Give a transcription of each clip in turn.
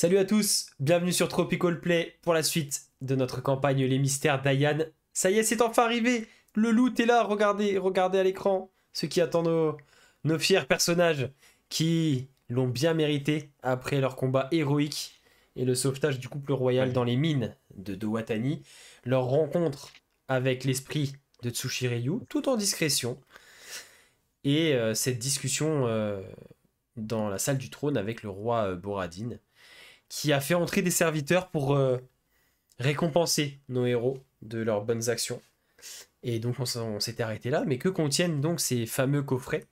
Salut à tous, bienvenue sur Tropical Play pour la suite de notre campagne Les Mystères d'Ayan. Ça y est, c'est enfin arrivé. Le loot est là, regardez à l'écran. Ce qui attend nos fiers personnages qui l'ont bien mérité après leur combat héroïque et le sauvetage du couple royal dans les mines de Dowatani. Leur rencontre avec l'esprit de Tsushiryu, tout en discrétion. Et cette discussion dans la salle du trône avec le roi Boradin, qui a fait entrer des serviteurs pour récompenser nos héros de leurs bonnes actions. Et donc on s'était arrêté là, mais que contiennent donc ces fameux coffrets,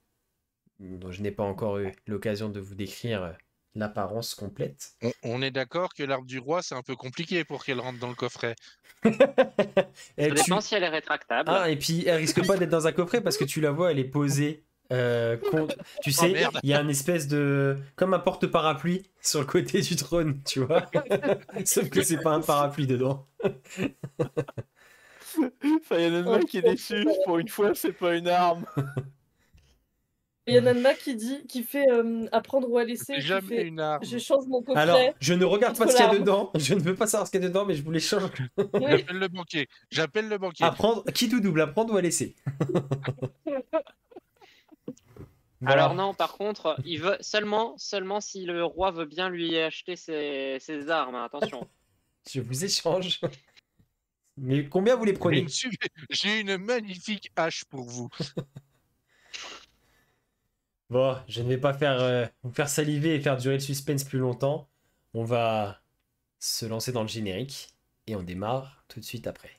dont je n'ai pas encore eu l'occasion de vous décrire l'apparence complète. On est d'accord que l'arbre du roi, c'est un peu compliqué pour qu'elle rentre dans le coffret. Et Ça dépend si elle est rétractable. Ah, et puis elle risque pas d'être dans un coffret parce que tu la vois, elle est posée. Tu sais, merde. il y a une espèce de. Comme un porte-parapluie sur le côté du trône, tu vois. Sauf que c'est pas un parapluie dedans. Fayanenma qui est déçu, pour une fois c'est pas une arme. Yananma qui fait apprendre ou à laisser. C'est jamais une arme. J'échange mon coffret. Alors, je ne regarde pas contre ce qu'il y a l'arme. dedans. Je ne veux pas savoir ce qu'il y a dedans, mais je voulais changer. J'appelle le banquier. J'appelle le banquier. Apprendre, qui tout double, apprendre ou à laisser. Bon, Alors non, par contre, il veut seulement si le roi veut bien lui acheter ses armes, hein, attention. je vous échange. Mais combien vous les prenez? J'ai une magnifique hache pour vous. Bon, je ne vais pas vous faire saliver et faire durer le suspense plus longtemps. On va se lancer dans le générique et on démarre tout de suite après.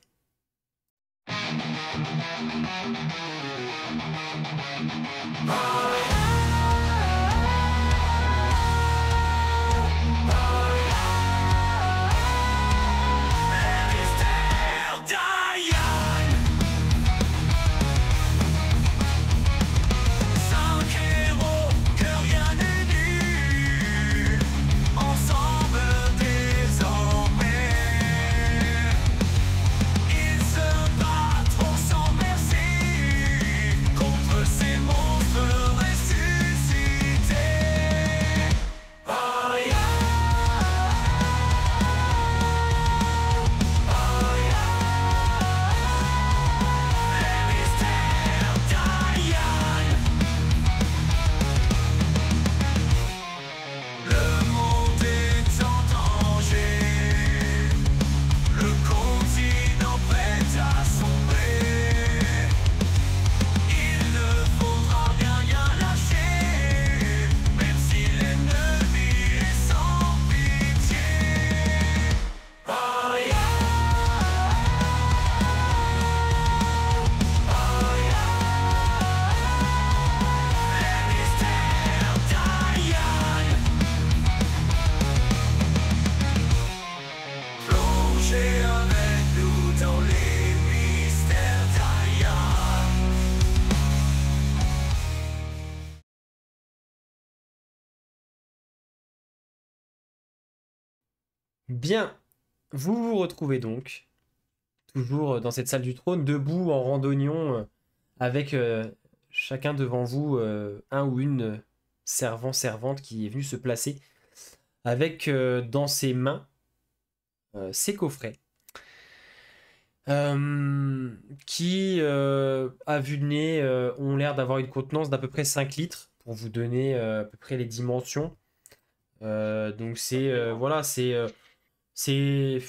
Bien, vous vous retrouvez donc, toujours dans cette salle du trône, debout en randonnion, avec chacun devant vous un ou une servante qui est venu se placer, avec dans ses mains ses coffrets, qui, à vue de nez, ont l'air d'avoir une contenance d'à peu près 5 litres, pour vous donner à peu près les dimensions. Donc c'est voilà, c'est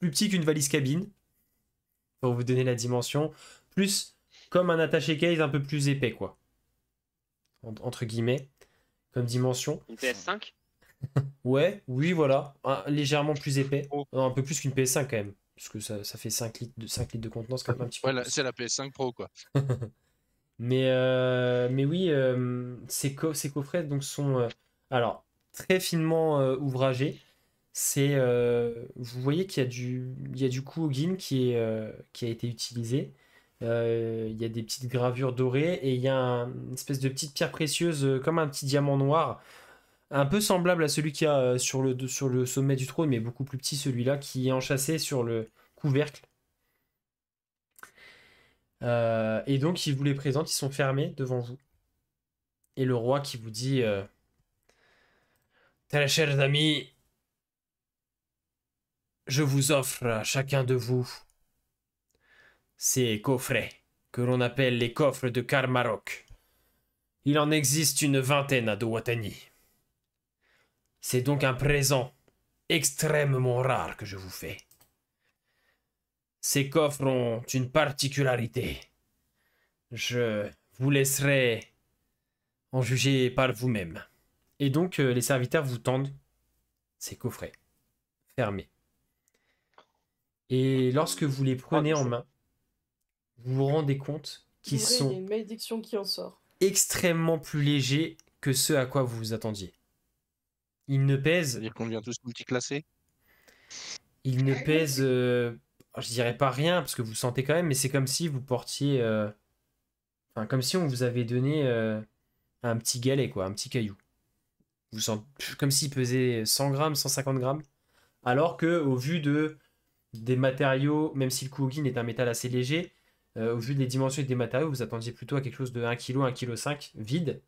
plus petit qu'une valise cabine, pour vous donner la dimension. Plus comme un attaché case un peu plus épais, quoi. Entre guillemets, comme dimension. Une PS5? Ouais, oui, voilà. Légèrement plus épais. Oh. Non, un peu plus qu'une PS5 quand même. Parce que ça fait 5 litres de contenance, quand même un petit peu. Voilà, Plus. c'est la PS5 Pro, quoi. Mais oui, ces coffrets donc, sont alors, très finement ouvragés. Vous voyez qu'il y a du Kuogin qui a été utilisé. Il y a des petites gravures dorées et il y a une espèce de petite pierre précieuse comme un petit diamant noir, un peu semblable à celui qu'il y a sur le sommet du trône, mais beaucoup plus petit celui-là, qui est enchâssé sur le couvercle. Et donc il vous les présente, ils sont fermés devant vous. Et le roi qui vous dit Très chers amis, je vous offre à chacun de vous ces coffrets que l'on appelle les coffres de Karmarok. Il en existe une vingtaine à Dowatani. C'est donc un présent extrêmement rare que je vous fais. Ces coffres ont une particularité. Je vous laisserai en juger par vous-même. Et donc, les serviteurs vous tendent ces coffrets fermés. Et lorsque vous les prenez en main, vous vous rendez compte qu'ils Ouvrez, il y a sont une malédiction qui en sort. extrêmement plus légers que ceux à quoi vous vous attendiez. Ils ne pèsent, C'est-à-dire qu'on devient tous multiclassés. ils ne pèsent, je dirais pas rien parce que vous sentez quand même, mais c'est comme si vous portiez, enfin comme si on vous avait donné un petit galet quoi, un petit caillou. Vous sentez comme s'il pesait 100 grammes, 150 grammes, alors que au vu des matériaux, même si le Kuogin est un métal assez léger, au vu des dimensions des matériaux, vous attendiez plutôt à quelque chose de 1 kg, 1,5 kg, vide.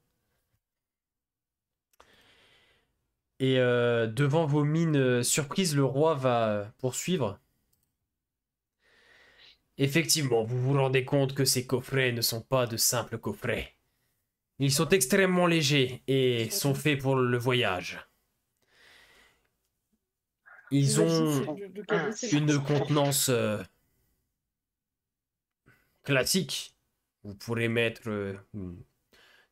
Et devant vos mines surprises, le roi va poursuivre. Effectivement, vous vous rendez compte que ces coffrets ne sont pas de simples coffrets. Ils sont extrêmement légers et sont faits pour le voyage. Ils ont une contenance classique. Vous pourrez mettre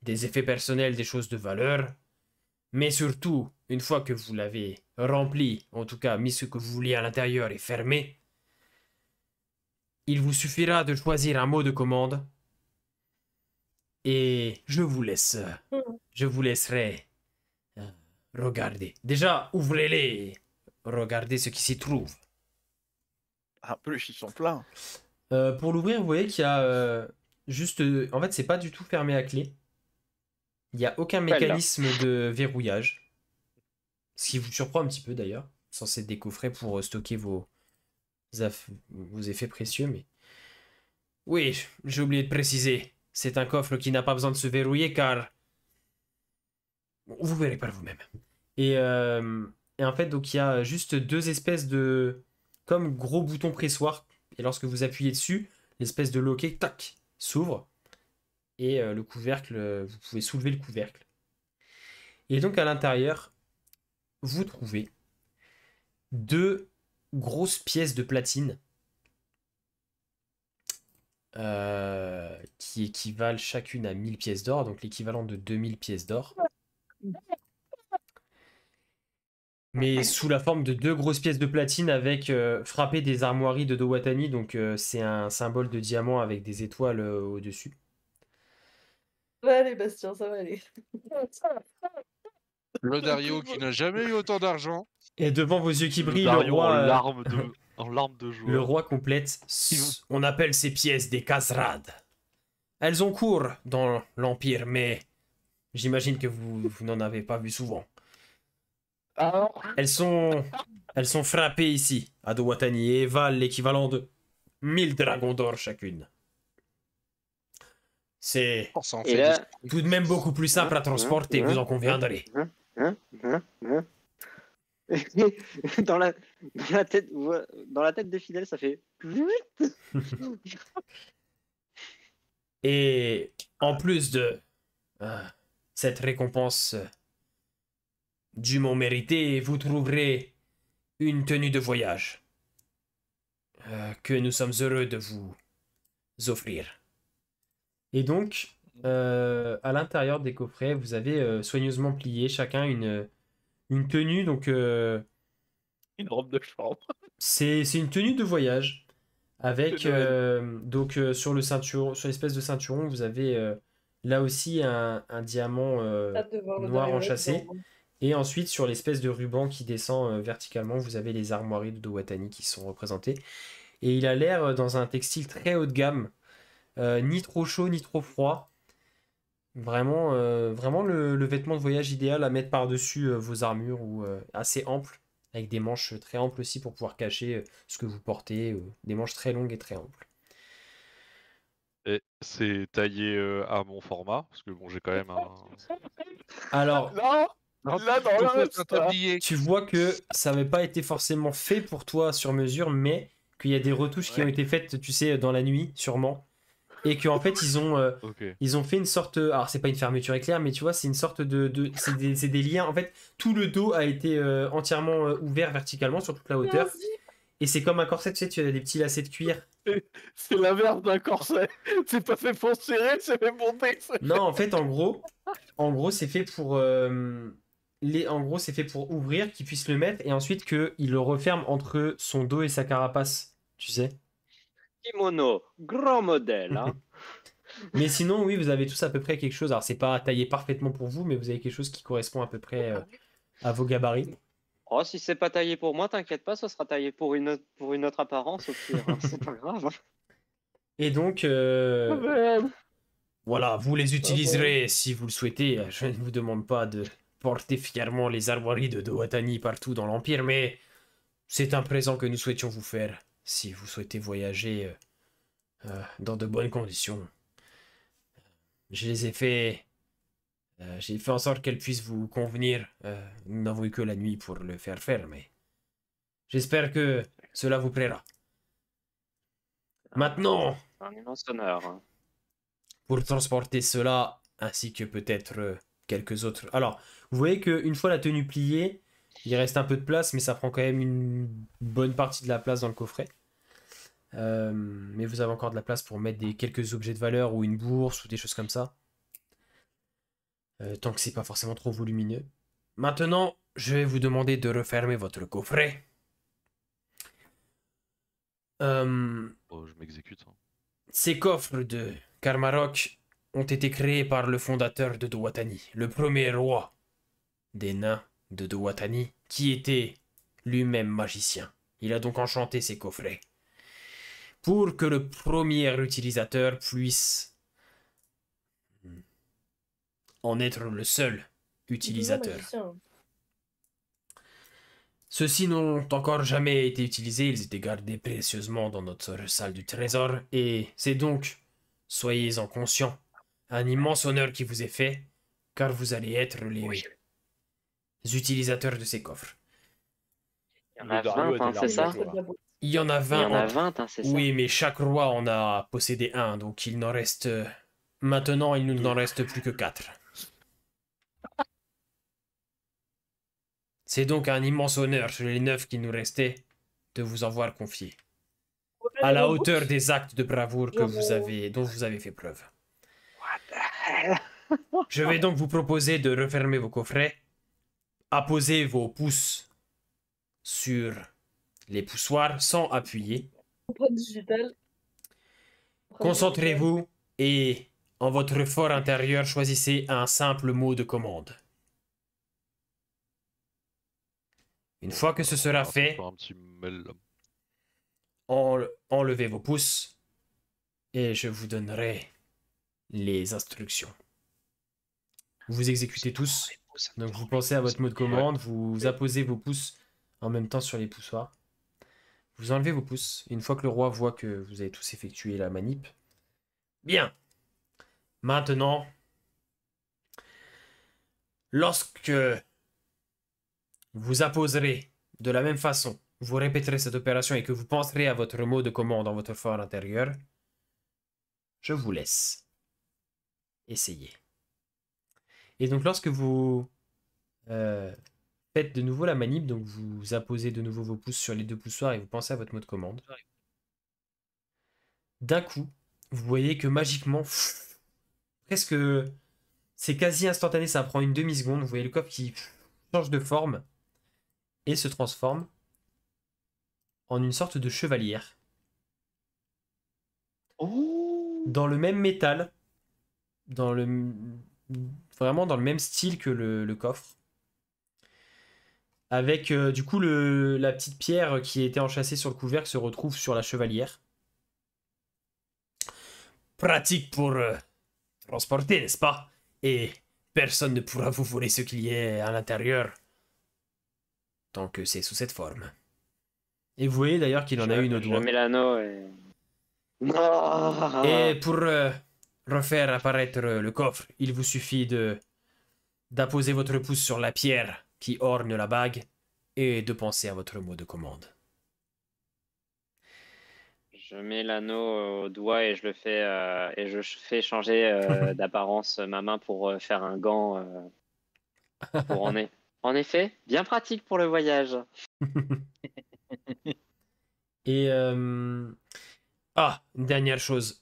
des effets personnels, des choses de valeur. Mais surtout, une fois que vous l'avez rempli, en tout cas mis ce que vous vouliez à l'intérieur et fermé, il vous suffira de choisir un mot de commande et je vous laisserai regarder. Déjà, ouvrez-les et regardez ce qui s'y trouve. En plus, ils sont pleins. Pour l'ouvrir, vous voyez qu'il y a juste... en fait, c'est pas du tout fermé à clé. Il n'y a aucun mécanisme de verrouillage. Ce qui vous surprend un petit peu d'ailleurs. Censé être des coffrets pour stocker vos effets précieux, mais... Oui, j'ai oublié de préciser. C'est un coffre qui n'a pas besoin de se verrouiller car... Vous verrez par vous-même. Et en fait, donc il y a juste deux espèces de... comme gros boutons pressoirs. Et lorsque vous appuyez dessus, l'espèce de loquet, tac, s'ouvre. Et le couvercle, vous pouvez soulever le couvercle. Et donc à l'intérieur, vous trouvez deux grosses pièces de platine qui équivalent chacune à 1000 pièces d'or, donc l'équivalent de 2000 pièces d'or. Mais sous la forme de deux grosses pièces de platine avec frappé des armoiries de Dowatani, donc c'est un symbole de diamant avec des étoiles au-dessus. Ça va aller, Bastien, ça va aller. Le Dario qui n'a jamais eu autant d'argent. Et devant vos yeux qui brillent, le Dario roi, en larmes de joie. le roi complète. On appelle ces pièces des Khazrad. Elles ont cours dans l'Empire, mais j'imagine que vous n'en avez pas vu souvent. Elles sont frappées ici, à Dowatani, et valent l'équivalent de 1000 dragons d'or chacune. C'est Oh, ça en Et fait là, tout de même beaucoup plus simple à transporter, vous en conviendrez. dans la tête des fidèles, ça fait. Et en plus de cette récompense dûment méritée, vous trouverez une tenue de voyage que nous sommes heureux de vous offrir. Et donc, à l'intérieur des coffrets, vous avez soigneusement plié chacun une tenue. Donc, Une robe de chambre. c'est une tenue de voyage avec De donc sur le ceinturon, sur l'espèce de ceinturon, vous avez là aussi un diamant Hâte de voir le noir Dario enchâssé. là-dedans. Et ensuite, sur l'espèce de ruban qui descend verticalement, vous avez les armoiries de Dowatani qui sont représentées. Et il a l'air dans un textile très haut de gamme, ni trop chaud ni trop froid. Vraiment, vraiment le vêtement de voyage idéal à mettre par-dessus vos armures ou assez ample, avec des manches très amples aussi pour pouvoir cacher ce que vous portez, des manches très longues et très amples. Et c'est taillé à mon format, parce que bon, j'ai quand même un. Alors, Non, Là, dans Pourquoi le t'as tablier? Tu vois que ça n'avait pas été forcément fait pour toi sur mesure, mais qu'il y a des retouches qui ont été faites, tu sais, dans la nuit, sûrement. Et qu'en fait, Ok. ils ont fait une sorte. Alors, c'est pas une fermeture éclair, mais tu vois, c'est une sorte c'est des liens. En fait, tout le dos a été entièrement ouvert verticalement sur toute la hauteur. Et c'est comme un corset, tu sais, tu as des petits lacets de cuir. C'est l'inverse d'un corset. C'est pas fait pour serrer, c'est fait pour baisser. Non, en fait, en gros, c'est fait pour. En gros, c'est fait pour ouvrir, qu'il puisse le mettre, et ensuite qu'il le referme entre son dos et sa carapace. Tu sais. Kimono, grand modèle. Hein. Mais sinon, oui, vous avez tous à peu près quelque chose. Alors, c'est pas taillé parfaitement pour vous, mais vous avez quelque chose qui correspond à peu près à vos gabarits. Oh, si c'est pas taillé pour moi, t'inquiète pas, ce sera taillé pour une autre apparence au pire. Hein. C'est pas grave. Hein. Et donc, Merde. voilà, vous les utiliserez si vous le souhaitez. Je ne vous demande pas de porter fièrement les armoiries de Doatani partout dans l'Empire, mais c'est un présent que nous souhaitions vous faire si vous souhaitez voyager dans de bonnes conditions. Je les ai fait. J'ai fait en sorte qu'elles puissent vous convenir. Nous n'avons eu que la nuit pour le faire, mais j'espère que cela vous plaira. Maintenant, Un immense honneur. Hein. pour transporter cela, ainsi que peut-être quelques autres. Alors, vous voyez qu'une fois la tenue pliée, il reste un peu de place, mais ça prend quand même une bonne partie de la place dans le coffret. Mais vous avez encore de la place pour mettre quelques objets de valeur ou une bourse ou des choses comme ça. Tant que c'est pas forcément trop volumineux. Maintenant, je vais vous demander de refermer votre coffret. Oh, je m'exécute. Hein. Ces coffres de Karmarok ont été créés par le fondateur de Doatani, le premier roi des nains de Doatani, qui était lui-même magicien. Il a donc enchanté ces coffrets pour que le premier utilisateur puisse en être le seul utilisateur. Ceux-ci n'ont encore jamais été utilisés, ils étaient gardés précieusement dans notre salle du trésor, et c'est donc, soyez-en conscients, un immense honneur qui vous est fait, car vous allez être les utilisateurs de ces coffres. Il y en a 20, hein, c'est ça? Il y en a 20. Il y en a 20, hein, c'est ça? Oui, mais chaque roi en a possédé un, donc il n'en reste... Maintenant, il ne n'en reste plus que 4. C'est donc un immense honneur sur les 9 qui nous restaient de vous en voir confier. À la hauteur des actes de bravoure dont vous avez fait preuve. Je vais donc vous proposer de refermer vos coffrets, apposer vos pouces sur les poussoirs sans appuyer. Concentrez-vous et, en votre fort intérieur, choisissez un simple mot de commande. Une fois que ce sera fait, Un petit mail, là. enlevez vos pouces et je vous donnerai les instructions. Vous exécutez tous. Donc vous pensez à votre mot de commande, vous apposez vos pouces en même temps sur les poussoirs. Vous enlevez vos pouces. Une fois que le roi voit que vous avez tous effectué la manip. Bien. Maintenant, lorsque vous apposerez de la même façon, vous répéterez cette opération et que vous penserez à votre mot de commande dans votre fort intérieur, je vous laisse essayer. Et donc lorsque vous faites de nouveau la manip, donc vous apposez de nouveau vos pouces sur les deux poussoirs et vous pensez à votre mot de commande, d'un coup, vous voyez que magiquement, presque, c'est quasi instantané, ça prend une demi-seconde, vous voyez le coffre qui change de forme et se transforme en une sorte de chevalière. Dans le même métal, vraiment dans le même style que le coffre. Avec du coup la petite pierre qui était enchâssée sur le couvercle se retrouve sur la chevalière. Pratique pour transporter, n'est-ce pas? Et personne ne pourra vous voler ce qu'il y a à l'intérieur tant que c'est sous cette forme. Et vous voyez d'ailleurs qu'il en a une au doigt. Je mets l'anneau et... Non. Et pour refaire apparaître le coffre, il vous suffit de d'apposer votre pouce sur la pierre qui orne la bague et de penser à votre mot de commande. Je mets l'anneau au doigt et je le fais et je fais changer d'apparence ma main pour faire un gant pour en effet, bien pratique pour le voyage. Et ah, une dernière chose.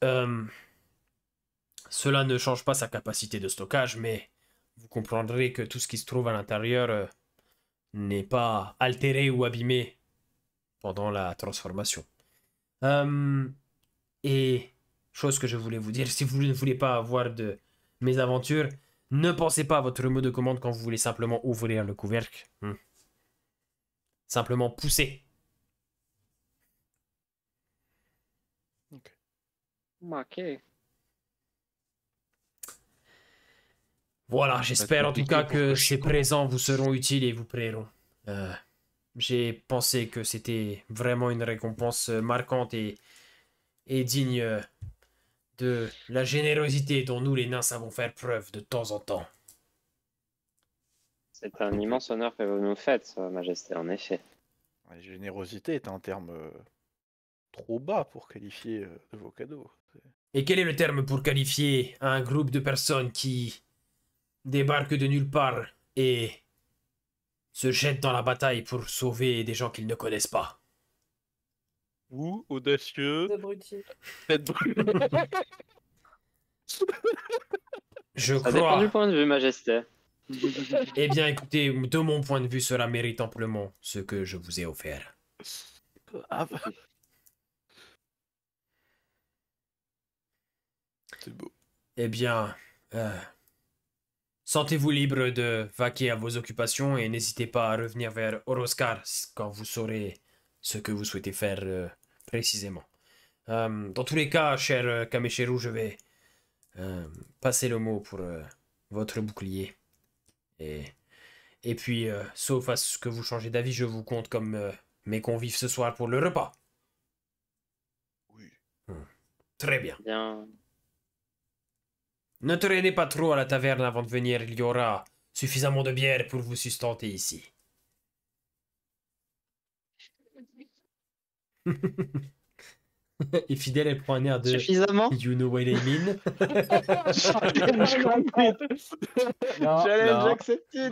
Cela ne change pas sa capacité de stockage, mais vous comprendrez que tout ce qui se trouve à l'intérieur n'est pas altéré ou abîmé pendant la transformation. Et chose que je voulais vous dire, si vous ne voulez pas avoir de mésaventures, ne pensez pas à votre mot de commande quand vous voulez simplement ouvrir le couvercle. Simplement pousser. Ok. Voilà, j'espère en tout cas compliqué pour que que je ces comprenne. présents vous seront utiles et vous plairont. J'ai pensé que c'était vraiment une récompense marquante et digne de la générosité dont nous les nains savons faire preuve de temps en temps. C'est un immense honneur que vous nous faites, Majesté, en effet. La générosité est un terme trop bas pour qualifier de vos cadeaux. Et quel est le terme pour qualifier un groupe de personnes qui débarquent de nulle part et se jettent dans la bataille pour sauver des gens qu'ils ne connaissent pas? Ou audacieux, Abruti. tête brûlée. Je Ça dépend du crois. point de vue, Majesté. Eh bien, écoutez, de mon point de vue, cela mérite amplement ce que je vous ai offert. Ah bah. C'est beau. Eh bien, sentez-vous libre de vaquer à vos occupations et n'hésitez pas à revenir vers Oroskar quand vous saurez ce que vous souhaitez faire précisément. Dans tous les cas, cher Kameshiru, je vais passer le mot pour votre bouclier. Et puis, sauf à ce que vous changez d'avis, je vous compte comme mes convives ce soir pour le repas. Oui. Très bien. Bien. Ne traînez pas trop à la taverne avant de venir, il y aura suffisamment de bière pour vous sustenter ici. Et Fidèle, elle prend un air de Suffisamment. You know what I mean? Non, accepter.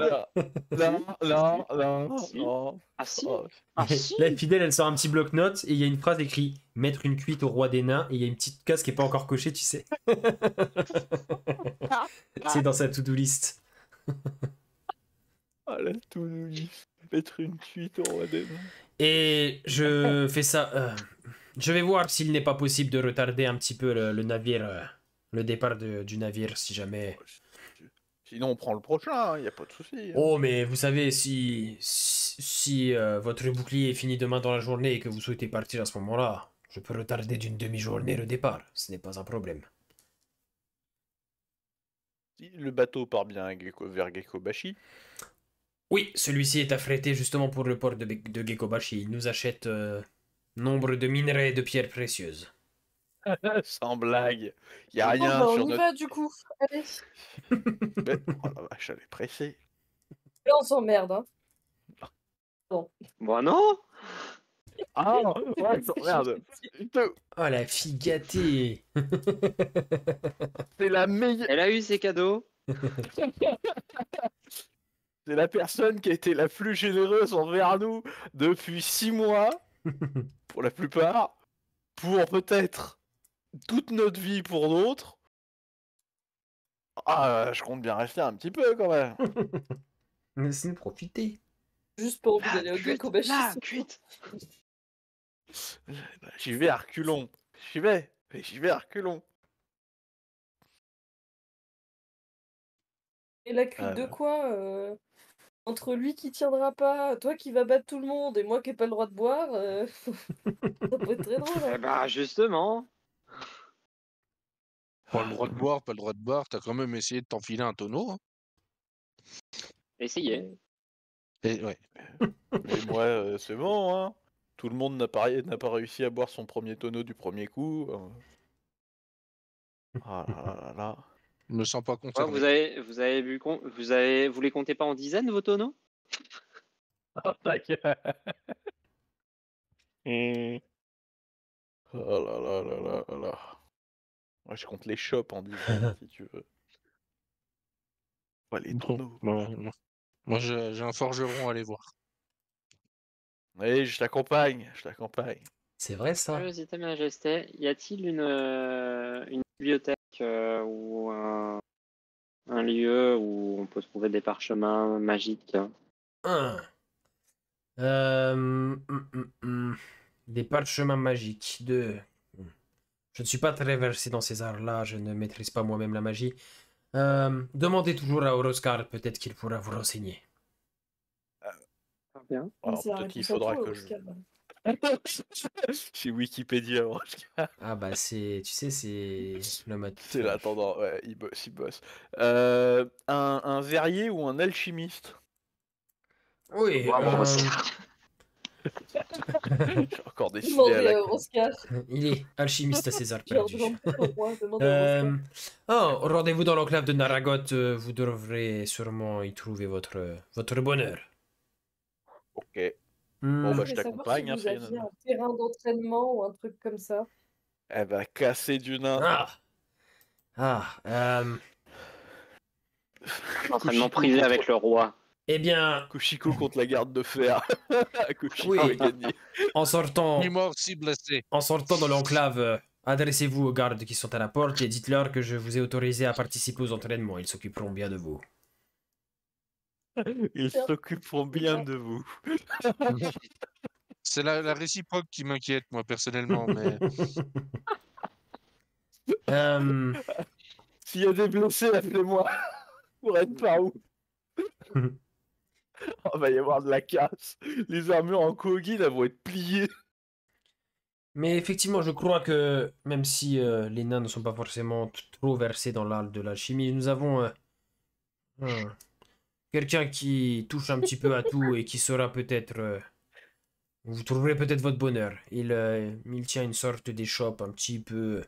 non, Si. non. Ah si. Oh. Ah si. Là, Fidèle, elle sort un petit bloc-notes et il y a une phrase écrite Mettre une cuite au roi des nains et il y a une petite case qui est pas encore cochée, tu sais. C'est dans sa to-do list. Ah la tout mettre une cuite au roi des nains. Et je fais ça. Je vais voir s'il n'est pas possible de retarder un petit peu le navire, le départ du navire, si jamais. Sinon on prend le prochain, il y a pas de souci. Hein. Oh, mais vous savez, si votre bouclier est fini demain dans la journée et que vous souhaitez partir à ce moment-là, je peux retarder d'une demi-journée le départ. Ce n'est pas un problème. Si le bateau part bien à vers Gekobashi, Oui, celui-ci est affrété justement pour le port de Gekobashi. Il nous achète nombre de minerais et de pierres précieuses. sans blague, il y a Bon, rien bah, on sur y notre. va du coup. Allez. Mais- Oh la vache, elle est pressée. Là, on s'emmerde. Hein. Bon non. Ah ouais, merde. Putain, Oh, la fille gâtée. c'est la meilleure. Elle a eu ses cadeaux. C'est la personne qui a été la plus généreuse envers nous depuis 6 mois, pour la plupart, pour peut-être toute notre vie pour d'autres. Ah, je compte bien rester un petit peu quand même. Laissez-nous profiter. Juste pour envie d'aller au Gekobashi. La cuite. J'y vais à reculons. J'y vais à reculons. Et la cuite de Euh. quoi entre lui qui tiendra pas, toi qui vas battre tout le monde et moi qui ai pas le droit de boire, ça peut être très drôle. Eh Hein. bah justement. Pas le droit de boire, pas le droit de boire, t'as quand même essayé de t'enfiler un tonneau. Hein. Essayez. Et, ouais. Mais moi, c'est bon, hein. Tout le monde n'a pas réussi à boire son premier tonneau du premier coup. Ah là là là là. Je me sens pas Ouais, concerné. vous les comptez pas en dizaines, vos tonneaux? Oh, ta gueule. Oh là là là là là là. Moi, je compte les shops en dizaines, si tu veux. Pas les tonneaux. Moi, j'ai un forgeron à aller voir. Oui, je t'accompagne, je t'accompagne. C'est vrai ça. Curiosité, Majesté, y a-t-il une bibliothèque ou un lieu où on peut trouver des parchemins magiques? Un. Des parchemins magiques. Deux. Je ne suis pas très versé dans ces arts-là, je ne maîtrise pas moi-même la magie. Demandez toujours à Horoscar, peut-être qu'il pourra vous renseigner. Bien. Alors, C'est la peut-être qu'il réponse à faudra tout, que je... Oscar. Chez Wikipédia, Ah bah c'est, tu sais, c'est le mode. c'est là, attendant, ouais, il bosse. Un verrier ou un alchimiste? Oui, Wow, J'ai encore décidé à Demandez la à con. Oscar. il est alchimiste à ses heures Genre, perdues. demande pas au roi, demande à Oscar. Oh, rendez-vous dans l'enclave de Naragot, vous devrez sûrement y trouver votre bonheur. Ok. Bon, bah, je Je voulais savoir t'accompagne, si hein, vous aviez Fayonne. un terrain d'entraînement ou un truc comme ça. Elle va casser du nain. entraînement Kushiko privé contre- avec le roi. Eh bien, Kushiko contre la garde de fer. Kushiko Oui. a gagné. en sortant, Ni mort, si blessé. en sortant de l'enclave, adressez-vous aux gardes qui sont à la porte et dites-leur que je vous ai autorisé à participer aux entraînements. Ils s'occuperont bien de vous. Ils s'occuperont bien de vous. C'est la réciproque qui m'inquiète, moi, personnellement. Mais Euh, S'il y a des blessés, appelez-moi. Pour être par où? Oh, va y avoir de la casse. Les armures en Kogi, là, vont être pliées. Mais effectivement, je crois que même si les nains ne sont pas forcément trop versés dans l'art de l'alchimie, nous avons quelqu'un qui touche un petit peu à tout et qui saura peut-être... vous trouverez peut-être votre bonheur. Il tient une sorte d'échoppe un petit peu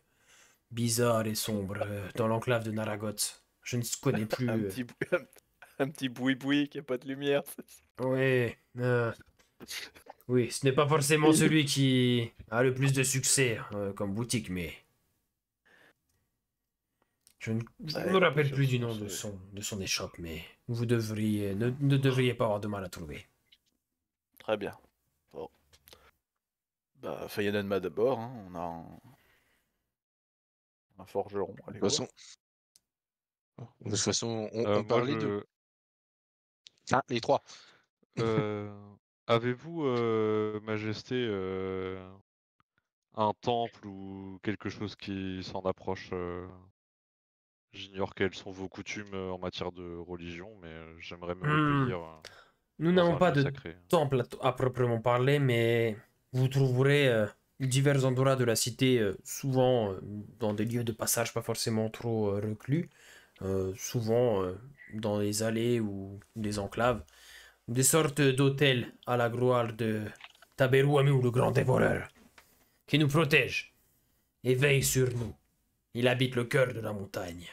bizarre et sombre dans l'enclave de Naragot. Je ne connais plus... Un petit boui-boui qui a pas de lumière. Oui, oui, ce n'est pas forcément celui qui a le plus de succès comme boutique, mais je ne me rappelle plus du nom de son échoppe, mais vous devriez ne devriez pas avoir de mal à trouver. Très bien. Bon. Bah, Fayonenma d'abord, hein. On a un forgeron. Allez, de toute façon, on Moi, parlait de... Ah, les trois. Avez-vous, Majesté, un temple ou quelque chose qui s'en approche? J'ignore quelles sont vos coutumes en matière de religion, mais j'aimerais me recueillir Nous dans n'avons un pas lieu de sacré. temple à proprement parler, mais vous trouverez divers endroits de la cité, souvent dans des lieux de passage pas forcément trop reclus, souvent dans les allées ou des enclaves, des sortes d'hôtels à la gloire de Taberouami ou le grand dévoreur, qui nous protège et veille sur nous. Il habite le cœur de la montagne.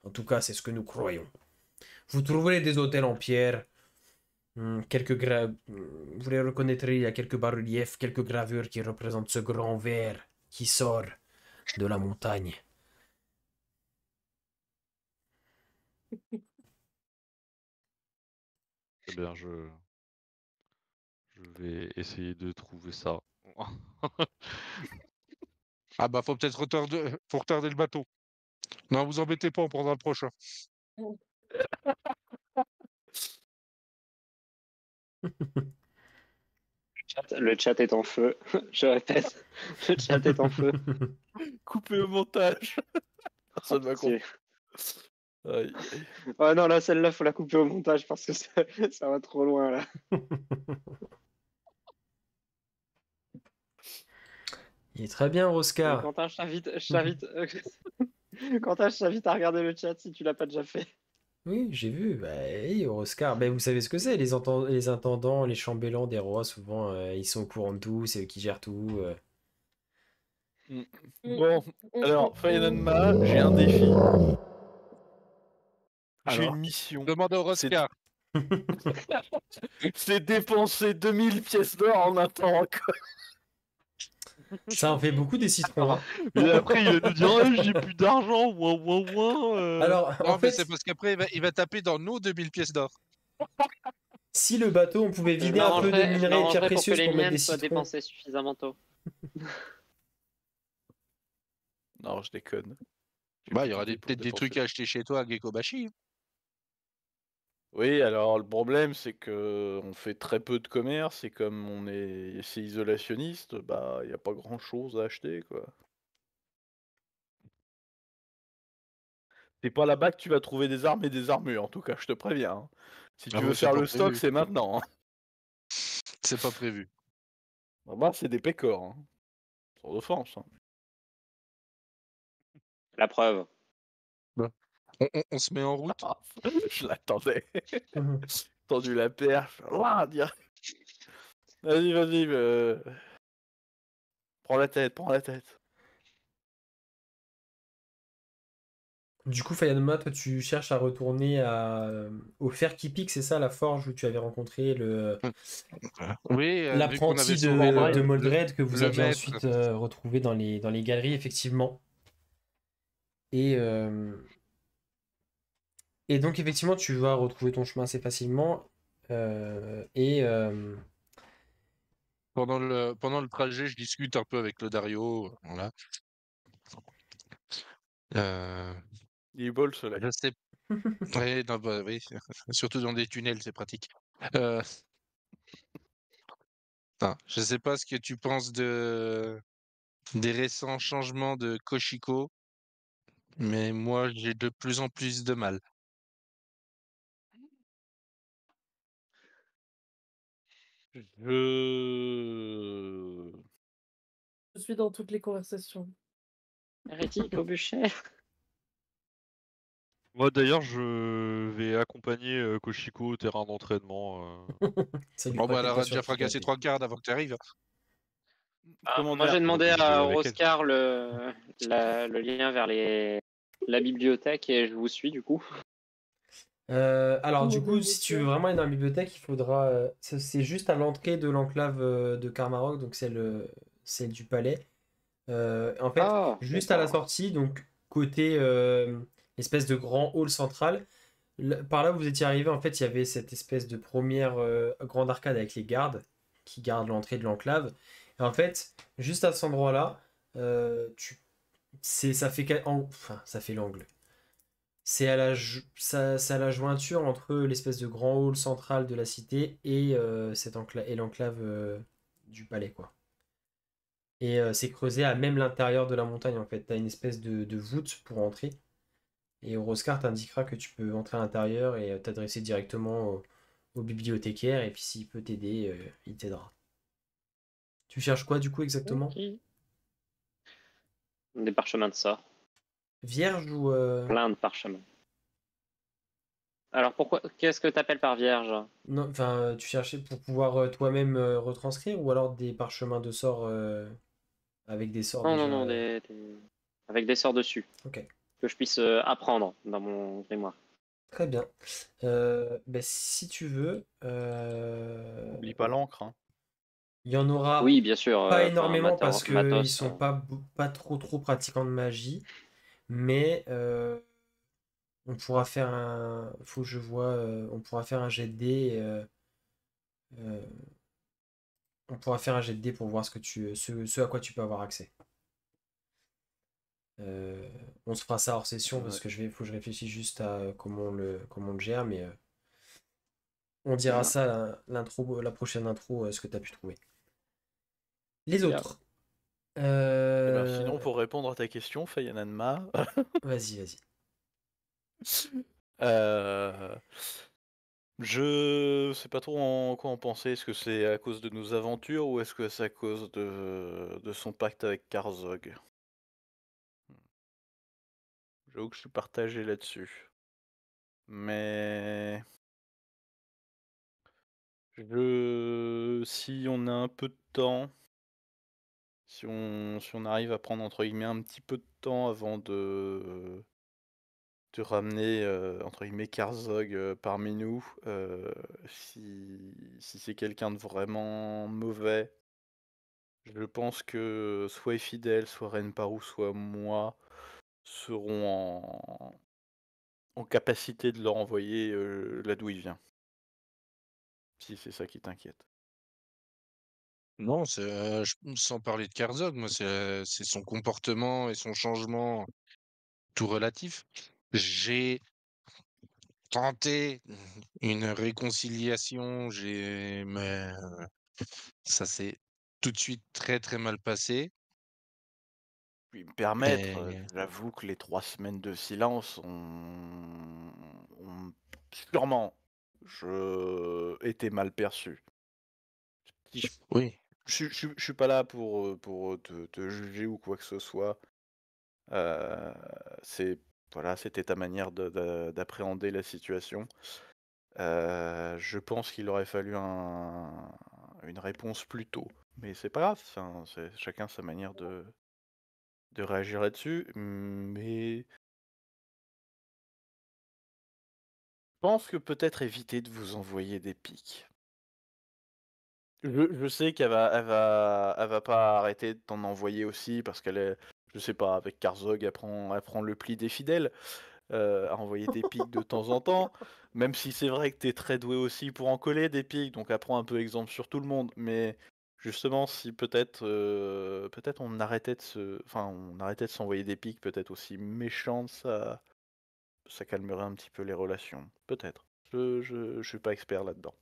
En tout cas, c'est ce que nous croyons. Vous trouverez des hôtels en pierre, vous les reconnaîtrez, il y a quelques bas-reliefs, quelques gravures qui représentent ce grand ver qui sort de la montagne. Eh bien, je vais essayer de trouver ça. Ah bah, faut peut-être retarder le bateau. Non, vous embêtez pas, on prendra le prochain. Le chat est en feu. Je répète, le chat est en feu. Coupé au montage. Personne va comprendre. Aïe, aïe. Oh non, là, celle-là, faut la couper au montage parce que ça va trop loin, là. Il est très bien, Oscar. Quentin, Quentin, je t'invite à regarder le chat si tu l'as pas déjà fait. Oui, j'ai vu. Bah, oui, Oscar. Ben, vous savez ce que c'est, les intendants, les chambellans des rois, souvent, ils sont au courant de tout, c'est eux qui gèrent tout. Bon, alors, Fayonenma, j'ai un défi. J'ai Alors, une mission. Demandez au C'est- Roscar. C'est dépenser 2000 pièces d'or en un temps record. Ça en fait beaucoup des citrons. Hein. Et après, il va nous dire ah, j'ai plus d'argent, ouin ouin ouin. Alors, Non, en mais fait, c'est parce qu'après, il va taper dans nos 2000 pièces d'or. si le bateau, on pouvait Je vider un peu de m'arrangerai minerais et pierres pour que précieuses les pour mettre miennes des soient citrons. dépensées suffisamment tôt. Non, je déconne. Bah, il y aura peut-être des trucs à acheter chez toi à Gekobashi. Oui, alors le problème c'est que on fait très peu de commerce et comme c'est isolationniste, bah il n'y a pas grand chose à acheter quoi. C'est pas là-bas que tu vas trouver des armes et des armures, en tout cas, je te préviens. Hein. Si Ah tu bah, veux c'est faire pas le stock, prévu. c'est maintenant. Hein. C'est pas prévu. Là-bas, c'est des pécores. Hein. Sans offense. Hein. La preuve. On se met en route. Je l'attendais. Mhm. Tendu la perche. Ouah, direct. Vas-y, vas-y. Prends la tête, prends la tête. Du coup, Fayanoma, toi, tu cherches à retourner au fer qui pique, c'est ça, la forge où tu avais rencontré Oui, vu qu'on l'apprenti avait sauvé de Moldred que vous le aviez maître. ensuite retrouvé dans les galeries, effectivement. Et donc, effectivement, tu vas retrouver ton chemin assez facilement. Et Pendant le trajet, je discute un peu avec le Dario. Voilà. Il est beau le soleil. Je sais. Ouais, non, bah, oui. Surtout dans des tunnels, c'est pratique. Je sais pas ce que tu penses des récents changements de Koshiko, mais moi, j'ai de plus en plus de mal. Je... Je suis dans toutes les conversations. Hérétique au bûcher. Moi d'ailleurs, je vais accompagner Koshiko au terrain d'entraînement. ça lui Bon, fera bah, elle quelques aura déjà sorties fracassé karaté. 3 quarts avant que tu arrives. Comment Moi, dire j'ai demandé Donc, je vais à avec elle. Roscar le lien vers la bibliothèque et je vous suis du coup. Alors, du Oh, coup, ben, si tu ok. veux vraiment aller dans la bibliothèque, il faudra. C'est juste à l'entrée de l'enclave de Karmarok, donc celle du palais. En fait, Ah, juste à la d'accord. sortie, donc côté espèce de grand hall central, par là où vous étiez arrivé, en fait, il y avait cette espèce de première grande arcade avec les gardes qui gardent l'entrée de l'enclave. Et en fait, juste à cet endroit-là, ça fait, enfin, ça fait l'angle. C'est à la jointure entre l'espèce de grand hall central de la cité et, et l'enclave du palais, quoi. Et c'est creusé à même l'intérieur de la montagne, en fait. Tu as une espèce de voûte pour entrer. Et Roscar t'indiquera que tu peux entrer à l'intérieur et t'adresser directement au bibliothécaire. Et puis s'il peut t'aider, il t'aidera. Tu cherches quoi, du coup, exactement? Ok. Des parchemins de sort. Vierge ou... Plein de parchemins. Alors qu'est-ce que tu appelles par vierge? Non, enfin, tu cherchais pour pouvoir toi-même retranscrire ou alors des parchemins de sorts avec des sorts Non, déjà... non, non, avec des sorts dessus. Ok, Que je puisse apprendre dans mon grimoire. très bien. Ben, si tu veux, Oublie pas l'encre. Hein. il y en aura Oui, bien sûr. pas Enfin, énormément parce qu'ils matos. sont pas trop pratiquants de magie, mais on pourra faire un... Faut que je vois... on pourra faire un jet de dés. Euh, on pourra faire un jet de dés pour voir ce à quoi tu peux avoir accès. On se fera ça hors session parce que faut que je réfléchisse juste à comment on le gère, mais on dira ça la prochaine intro, ce que tu as pu trouver. Les autres. Eh ben, sinon, pour répondre à ta question, Fayananma, Vas-y. je sais pas trop en quoi en penser. Est-ce que c'est à cause de nos aventures ou est-ce que c'est à cause de son pacte avec Karzog? J'avoue que je suis partagé là-dessus. Mais si on a un peu de temps, si on arrive à prendre entre guillemets un petit peu de temps avant de ramener entre guillemets Karzog parmi nous. Si c'est quelqu'un de vraiment mauvais, je pense que soit Fidèle, soit Renparu, soit moi seront en capacité de leur envoyer là d'où il vient. Si c'est ça qui t'inquiète. Non, sans parler de Karzog, moi, c'est son comportement et son changement tout relatif. J'ai tenté une réconciliation, mais ça s'est tout de suite très très mal passé. Puis me permettre, Et j'avoue que les 3 semaines de silence ont sûrement été mal perçues. Si oui, je suis pas là pour te juger ou quoi que ce soit. Heu, c'est voilà, c'était ta manière d'appréhender la situation. Je pense qu'il aurait fallu une réponse plus tôt, mais c'est pas grave, enfin, c'est chacun sa manière de réagir là-dessus, mais je pense que peut-être éviter de vous envoyer des pics. Je sais qu'elle va pas arrêter de t'en envoyer aussi parce qu'elle est je sais pas, avec Karzog, elle prend le pli des fidèles, à envoyer des pics de temps en temps, même si c'est vrai que tu es très doué aussi pour en coller des pics, donc elle prend un peu exemple sur tout le monde. Mais justement, si peut-être on arrêtait de s'envoyer des pics peut-être aussi méchantes, ça calmerait un petit peu les relations. Peut-être. Je suis pas expert là-dedans.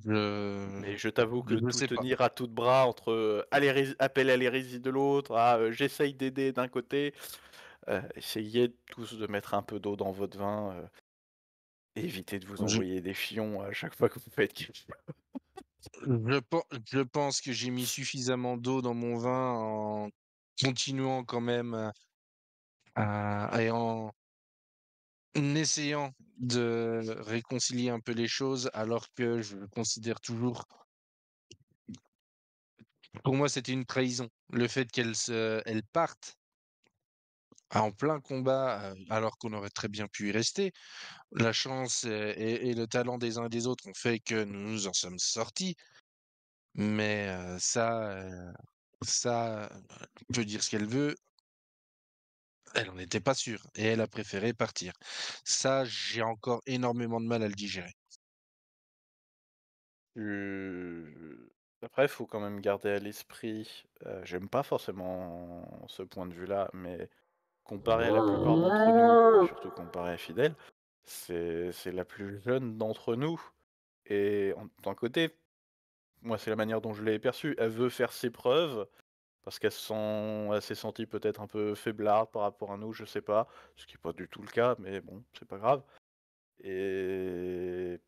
je Mais je t'avoue que je tout sais pas. tenir à tout de bras entre appel à l'hérésie de l'autre, j'essaye d'aider d'un côté, essayez tous de mettre un peu d'eau dans votre vin, évitez de vous Je envoyer des fions à chaque fois que vous faites quelque chose. je pense que j'ai mis suffisamment d'eau dans mon vin en continuant quand même et en essayant de réconcilier un peu les choses, alors que je considère toujours pour moi, c'était une trahison. Le fait elle parte en plein combat, alors qu'on aurait très bien pu y rester. La chance, et le talent des uns et des autres ont fait que nous nous en sommes sortis, mais ça, elle peut dire ce qu'elle veut, elle en était pas sûre et elle a préféré partir. Ça, j'ai encore énormément de mal à le digérer. Je Après, il faut quand même garder à l'esprit, j'aime pas forcément ce point de vue-là, mais comparé à la plupart d'entre nous, et surtout comparé à Fidèle, c'est la plus jeune d'entre nous et d'un côté, moi, c'est la manière dont je l'ai perçue. Elle veut faire ses preuves parce elle s'est sentie peut-être un peu faiblarde par rapport à nous, je sais pas, ce qui est pas du tout le cas, mais bon, c'est pas grave. Et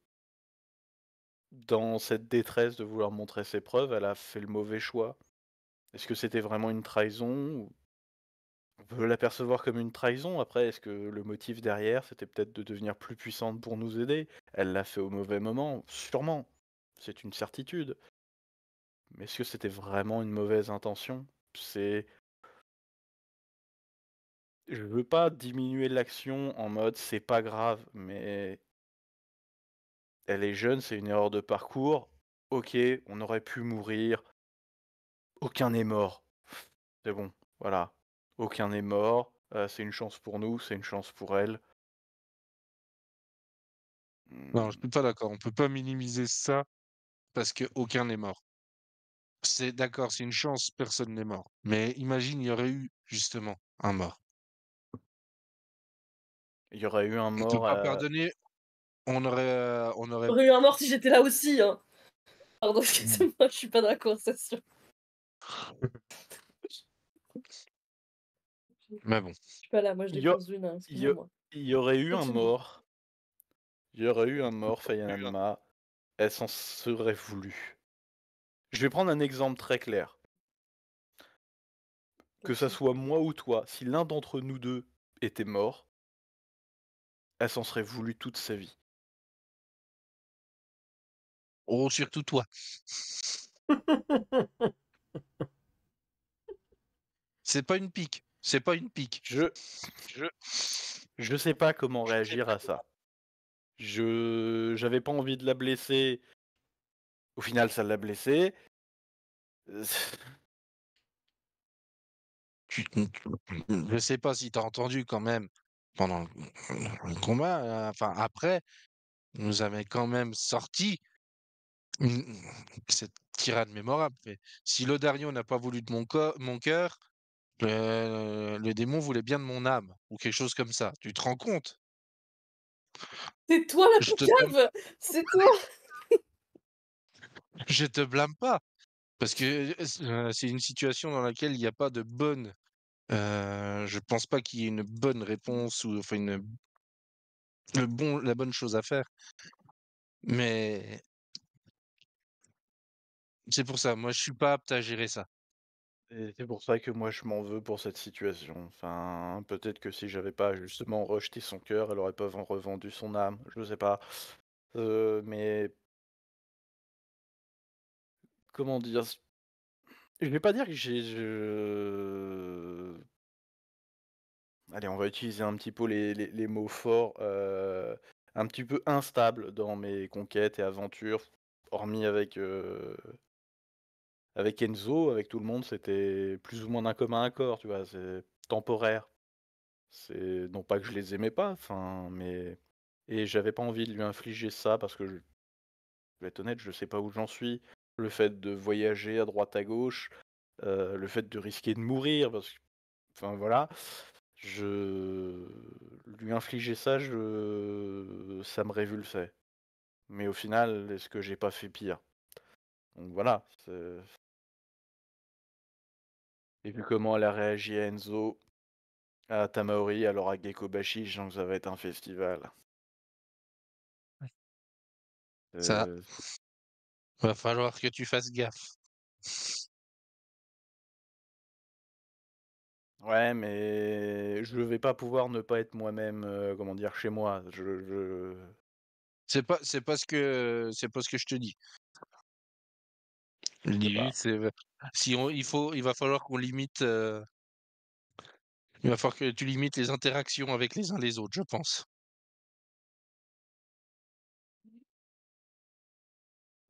dans cette détresse de vouloir montrer ses preuves, elle a fait le mauvais choix. Est-ce que c'était vraiment une trahison? On peut l'apercevoir comme une trahison. Après, est-ce que le motif derrière, c'était peut-être de devenir plus puissante pour nous aider? Elle l'a fait au mauvais moment, sûrement. C'est une certitude. Mais est-ce que c'était vraiment une mauvaise intention? C'est Je veux pas diminuer l'action en mode c'est pas grave, mais elle est jeune, c'est une erreur de parcours. OK, on aurait pu mourir. Aucun n'est mort. C'est bon, voilà. Aucun n'est mort. C'est une chance pour nous, c'est une chance pour elle. Non, je Mmh, suis pas d'accord. On peut pas minimiser ça parce qu'aucun n'est mort. C'est d'accord, c'est une chance, personne n'est mort. Mais imagine, il y aurait eu justement un mort. il y aurait eu un On peut mort, pas pardonner, on aurait J'aurais eu un mort si j'étais là aussi, hein. Pardon, Mmh. excusez-moi, je suis pas dans la conversation. Mais bon, Je suis pas là, moi je il y a défonce une, hein, il y a excusez-moi. il y aurait eu un Continue. mort. Il y aurait eu un mort, Fayanama. Elle s'en serait voulu. Je vais prendre un exemple très clair. Que ça Ok. soit moi ou toi, si l'un d'entre nous 2 était mort, elle s'en serait voulu toute sa vie. oh surtout toi. C'est pas une pique, C'est pas une pique. Je sais pas comment réagir à ça. J'avais pas envie de la blesser. Au final, ça l'a blessée. Je sais pas si t'as entendu quand même pendant le combat, enfin après, nous avait quand même sorti une- cette tirade mémorable. Fait, si l'Odario n'a pas voulu de mon cœur, le démon voulait bien de mon âme, ou quelque chose comme ça. Tu te rends compte? C'est toi la Je te, poucave! C'est toi! je te blâme pas, parce que c'est une situation dans laquelle il n'y a pas de bonne. Je pense pas qu'il y ait une bonne réponse ou enfin la bonne chose à faire. Mais c'est pour ça, moi je suis pas apte à gérer ça. Et c'est pour ça que moi je m'en veux pour cette situation. Enfin, peut-être que si j'avais pas justement rejeté son cœur, elle aurait pas revendu son âme. Je sais pas. Mais comment dire? Je vais pas dire que allez, on va utiliser un petit peu les mots forts, un petit peu instable dans mes conquêtes et aventures, hormis avec Enzo, avec tout le monde, c'était plus ou moins d'un commun accord, tu vois? C'est temporaire. C'est non pas que je les aimais pas, enfin, mais et j'avais pas envie de lui infliger ça parce que je vais être honnête, je sais pas où j'en suis. Le fait de voyager à droite à gauche, le fait de risquer de mourir parce que enfin voilà, je lui infliger ça, ça me révulsait. Mais au final, est-ce que j'ai pas fait pire? Donc voilà, et vu comment elle a réagi à Enzo, à Tamaori, alors à Gekobashi, je sens que ça va être un festival. Ça, Heu, va falloir que tu fasses gaffe. ouais, mais je vais pas pouvoir ne pas être moi-même, comment dire? Chez moi. C'est pas ce que je te dis. Je sais L'idée, pas. c'est si on, il va falloir qu'on limite. Il va falloir que tu limites les interactions avec les uns les autres, je pense.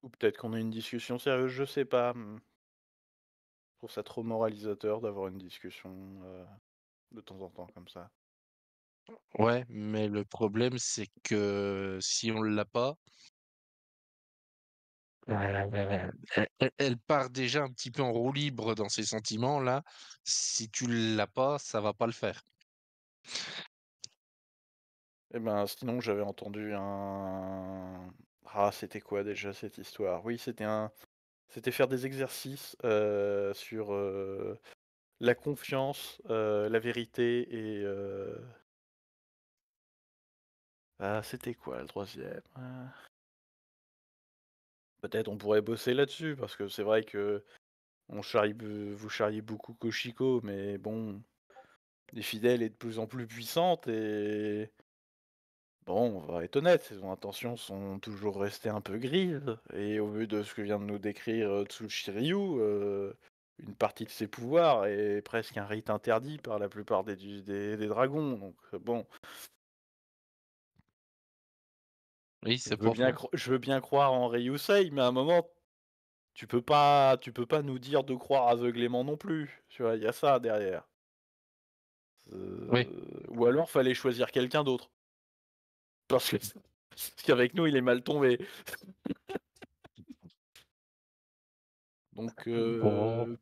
Ou peut-être qu'on a une discussion sérieuse, je sais pas, Je trouve ça trop moralisateur d'avoir une discussion, de temps en temps comme ça. Ouais, mais le problème, c'est que si on l'a pas, elle part déjà un petit peu en roue libre dans ses sentiments là. Si tu l'as pas, ça va pas le faire. Eh ben, sinon j'avais entendu c'était quoi déjà cette histoire? Oui, c'était faire des exercices, sur, la confiance, la vérité et c'était quoi le troisième peut-être on pourrait bosser là-dessus parce que c'est vrai que vous charriez beaucoup Koshiko, mais bon, les fidèles est de plus en plus puissante et bon, on va être honnête, ses intentions sont toujours restées un peu grises et au vu de ce que vient de nous décrire, Tsushiryu, une partie de ses pouvoirs est presque un rite interdit par la plupart des dragons, donc bon, Oui, c'est pas faux. je veux bien croire en Ryusei, mais à un moment, tu peux pas nous dire de croire aveuglément non plus, tu vois? Il y a ça derrière. Oui. Ou alors fallait choisir quelqu'un d'autre. Parce que parce qu'avec nous, il est mal tombé. Donc Bon.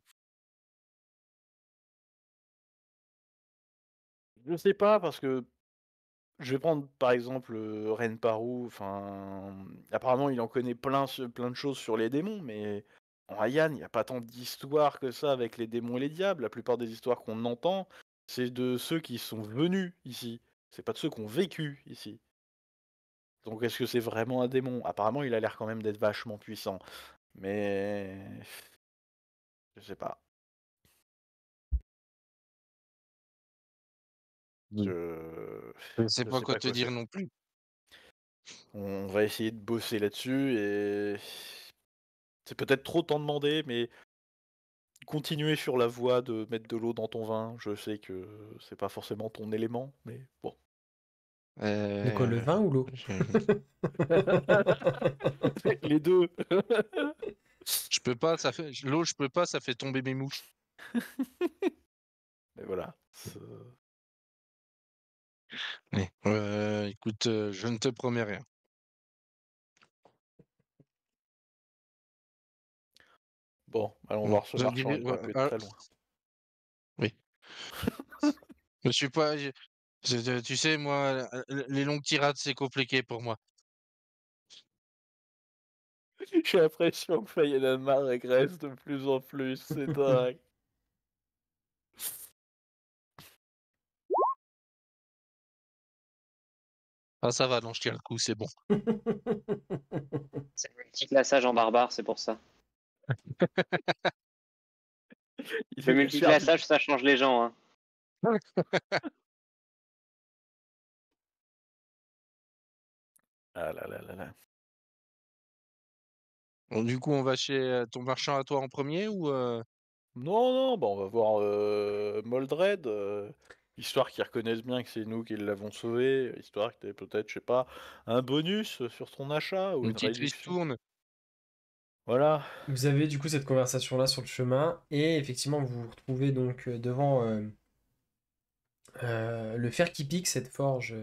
je sais pas parce que je vais prendre par exemple, Renparu, enfin, apparemment il en connaît plein de choses sur les démons, mais en Heian, il y a pas tant d'histoires que ça avec les démons et les diables. La plupart des histoires qu'on entend, c'est de ceux qui sont venus ici. C'est pas de ceux qui ont vécu ici. Donc est-ce que c'est vraiment un démon? Apparemment, il a l'air quand même d'être vachement puissant, mais je sais pas. Mm. Je Je sais je pas sais quoi pas te quoi dire faire. non plus. On va essayer de bosser là-dessus et c'est peut-être trop t'en demander, mais continuer sur la voie de mettre de l'eau dans ton vin. Je sais que c'est pas forcément ton élément, mais bon. De quoi, le vin ou l'eau? Les deux. Je peux pas, ça fait l'eau, je peux pas, ça fait tomber mes mouches. Mais voilà. Mais, écoute, je ne te promets rien. Bon, allons Bon, voir ce je marchand, dirais- il va pas être ah, très loin. oui. Je suis pas. Tu sais, moi, les longues tirades, c'est compliqué pour moi. J'ai l'impression que Feyenoord régresse de plus en plus, c'est dingue. Ah, ça va, non, je tiens le coup, c'est bon. C'est le multiclassage en barbare, c'est pour ça. Il Le est multiclassage, ça change les gens. Hein. Ah là là là là. Bon, du coup, on va chez ton marchand à toi en premier ou Non, non, bah on va voir Moldred, histoire qu'ils reconnaissent bien que c'est nous qui l'avons sauvé, histoire que tu aies peut-être, je sais pas, un bonus sur ton achat ou une une petite réduction. ristourne? Voilà. Vous avez du coup cette conversation-là sur le chemin, et effectivement, vous vous retrouvez donc devant le fer qui pique, cette forge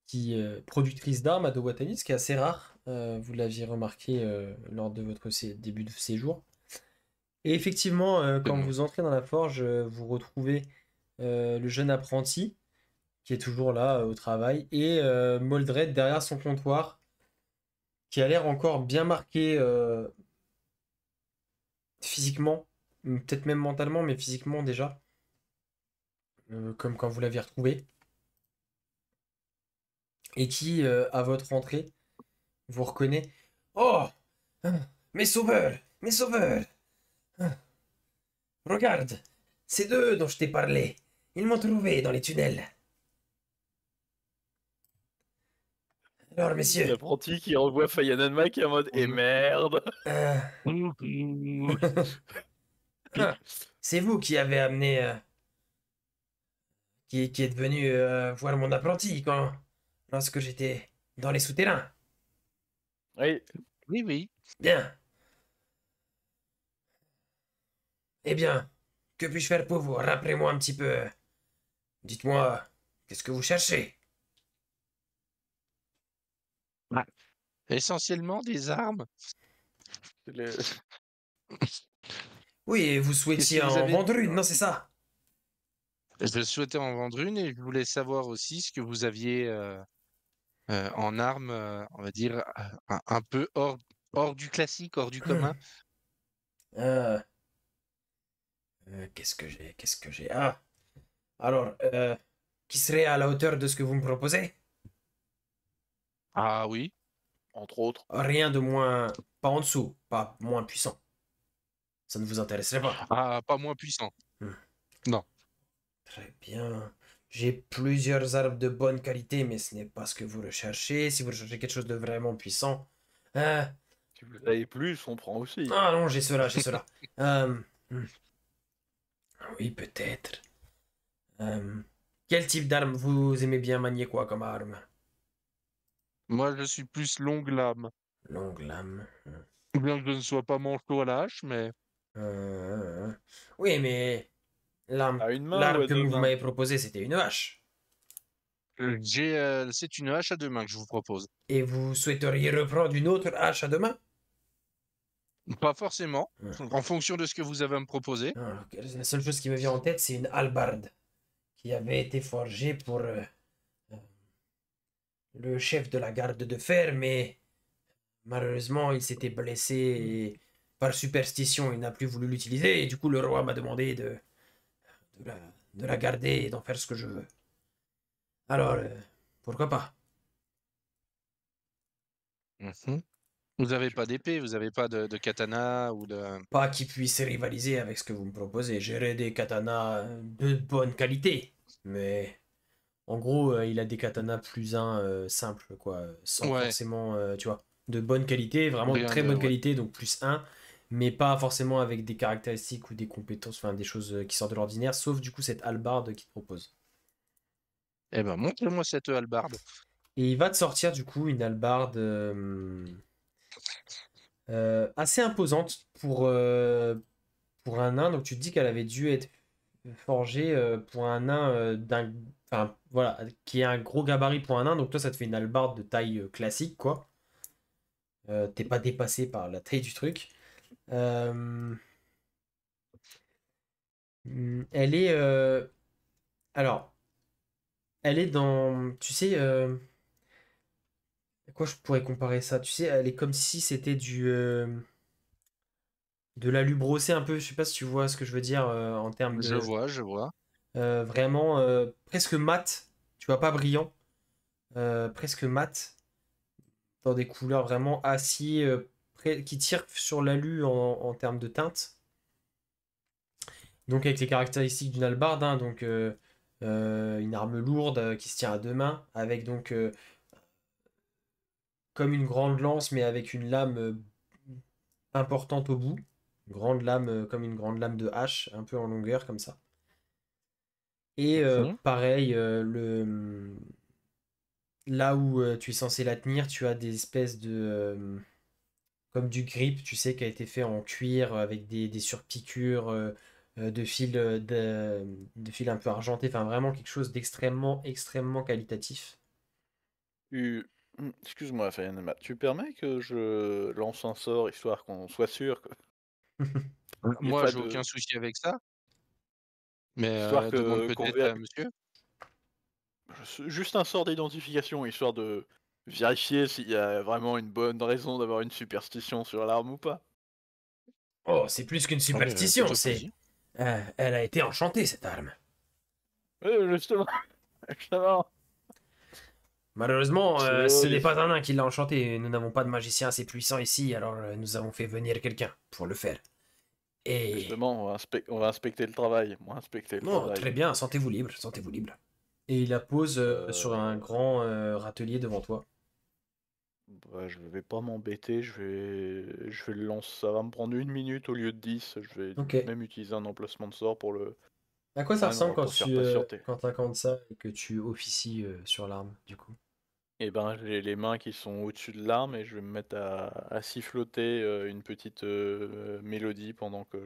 qui productrice d'armes à Dowatanis, ce qui est assez rare. Vous l'aviez remarqué lors de votre début de séjour. Et effectivement, quand Tellement. vous entrez dans la forge, vous retrouvez le jeune apprenti qui est toujours là au travail, et Moldred derrière son comptoir, qui a l'air encore bien marqué physiquement, peut-être même mentalement, mais physiquement déjà, comme quand vous l'aviez retrouvé, et qui, à votre entrée, vous reconnaît. Oh, mes sauveurs, mes sauveurs! Regarde, c'est d'eux dont je t'ai parlé. Ils m'ont trouvé dans les tunnels. Alors, messieurs, L'apprenti qui revoit Feyenoord qui est en mode et merde. euh, c'est vous qui avez amené, qui êtes venu voir mon apprenti lorsque j'étais dans les souterrains. Oui, Oui, oui. Bien. Eh bien, que puis-je faire pour vous? Rappelez-moi un petit peu. Dites-moi, qu'est-ce que vous cherchez? Essentiellement des armes. c'est le- Oui, vous Qu'est-ce souhaitiez que vous en avez vendre une, non, c'est ça? Je souhaitais en vendre une et je voulais savoir aussi ce que vous aviez en armes, on va dire, un peu hors du classique, hors du commun. Euh, qu'est-ce que j'ai? Qu'est-ce que j'ai? Ah, alors, qui serait à la hauteur de ce que vous me proposez? Ah oui. entre autres. Rien de moins, pas en dessous, pas moins puissant. Ça ne vous intéresserait pas? Ah, pas moins puissant. Hmm. Non. Très bien. J'ai plusieurs armes de bonne qualité, mais ce n'est pas ce que vous recherchez. Si vous recherchez quelque chose de vraiment puissant. Ah, Si vous avez plus, on prend aussi. ah non, j'ai cela, j'ai cela. Euh, hmm. Oui, peut-être. Quel type d'arme vous aimez bien manier quoi comme arme? Moi, je suis plus longue lame. Longue lame. Bien que je ne sois pas manchot à la hache, mais Oui, mais À une main ou l'arme à que deux vous mains? m'avez proposée, c'était une hache. c'est une hache à deux mains que je vous propose. Et vous souhaiteriez reprendre une autre hache à deux mains? Pas forcément, Hmm. en fonction de ce que vous avez à me proposer. Ah, la seule chose qui me vient en tête, c'est une hallebarde qui avait été forgée pour le chef de la garde de fer, mais malheureusement, il s'était blessé et par superstition, il n'a plus voulu l'utiliser. Et du coup, le roi m'a demandé de la, de la garder et d'en faire ce que je veux. Alors, pourquoi pas? Mhm. Vous n'avez pas d'épée, vous n'avez pas de katana ou de... Pas qu'il puisse rivaliser avec ce que vous me proposez. J'aurais des katanas de bonne qualité, mais en gros, il a des katanas plus simples, quoi, sans Ouais, forcément, tu vois, de bonne qualité, vraiment de rien très de... bonne Ouais. qualité, donc plus 1. mais pas forcément avec des caractéristiques ou des compétences, enfin des choses qui sortent de l'ordinaire, sauf du coup cette hallebarde qu'il te propose. Eh ben, montre-moi cette hallebarde. Et il va te sortir du coup une hallebarde assez imposante pour un nain. Donc tu te dis qu'elle avait dû être forgée pour un nain enfin voilà, qui est un gros gabarit pour un nain. Donc toi ça te fait une hallebarde de taille classique quoi. T'es pas dépassé par la taille du truc. Euh, Elle est alors elle est dans tu sais à quoi je pourrais comparer ça? Tu sais, elle est comme si c'était du de l'alu brossé un peu. Je sais pas si tu vois ce que je veux dire en termes Je de vois, je vois. vraiment presque mat. Tu vois pas brillant, presque mat dans des couleurs vraiment acier qui tirent sur l'alu en termes de teinte. Donc avec les caractéristiques d'une hallebarde, hein, donc une arme lourde qui se tient à deux mains, avec donc comme une grande lance, mais avec une lame importante au bout. Une grande lame, comme une grande lame de hache, un peu en longueur comme ça. Et Mhm. pareil, là où tu es censé la tenir, tu as des espèces de... comme du grip, tu sais, qui a été fait en cuir avec des surpiqûres de fils de fils un peu argentés. Enfin, vraiment quelque chose d'extrêmement, extrêmement qualitatif. Excuse-moi, Fayanama, tu permets que je lance un sort histoire qu'on soit sûr qu'il n'y ait Moi, pas j'ai aucun de. souci avec ça, mais Histoire demande que qu'on peut-être vé- à monsieur. Juste un sort d'identification, histoire de vérifier s'il y a vraiment une bonne raison d'avoir une superstition sur l'arme ou pas. Oh, c'est plus qu'une superstition, Fais-toi c'est... plaisir. Elle a été enchantée, cette arme. Justement, justement. Malheureusement, ce n'est Slowly. pas un nain qui l'a enchanté. Nous n'avons pas de magicien assez puissant ici, alors nous avons fait venir quelqu'un pour le faire. Et... Justement, on va inspecter le travail. On va inspecter le Oh, travail. très bien, sentez-vous libre, sentez-vous libre. Et il la pose sur un grand râtelier devant toi. Bah, je vais pas m'embêter, je vais le lancer. Ça va me prendre 1 minute au lieu de 10. Je vais Ok. même utiliser un emplacement de sort pour le. À quoi ça Ouais, non, on ressemble va pas faire patienter. quand tu incantes ça et que tu officies sur l'arme, du coup? Et ben, j'ai les mains qui sont au-dessus de l'arme et je vais me mettre à siffloter une petite mélodie pendant que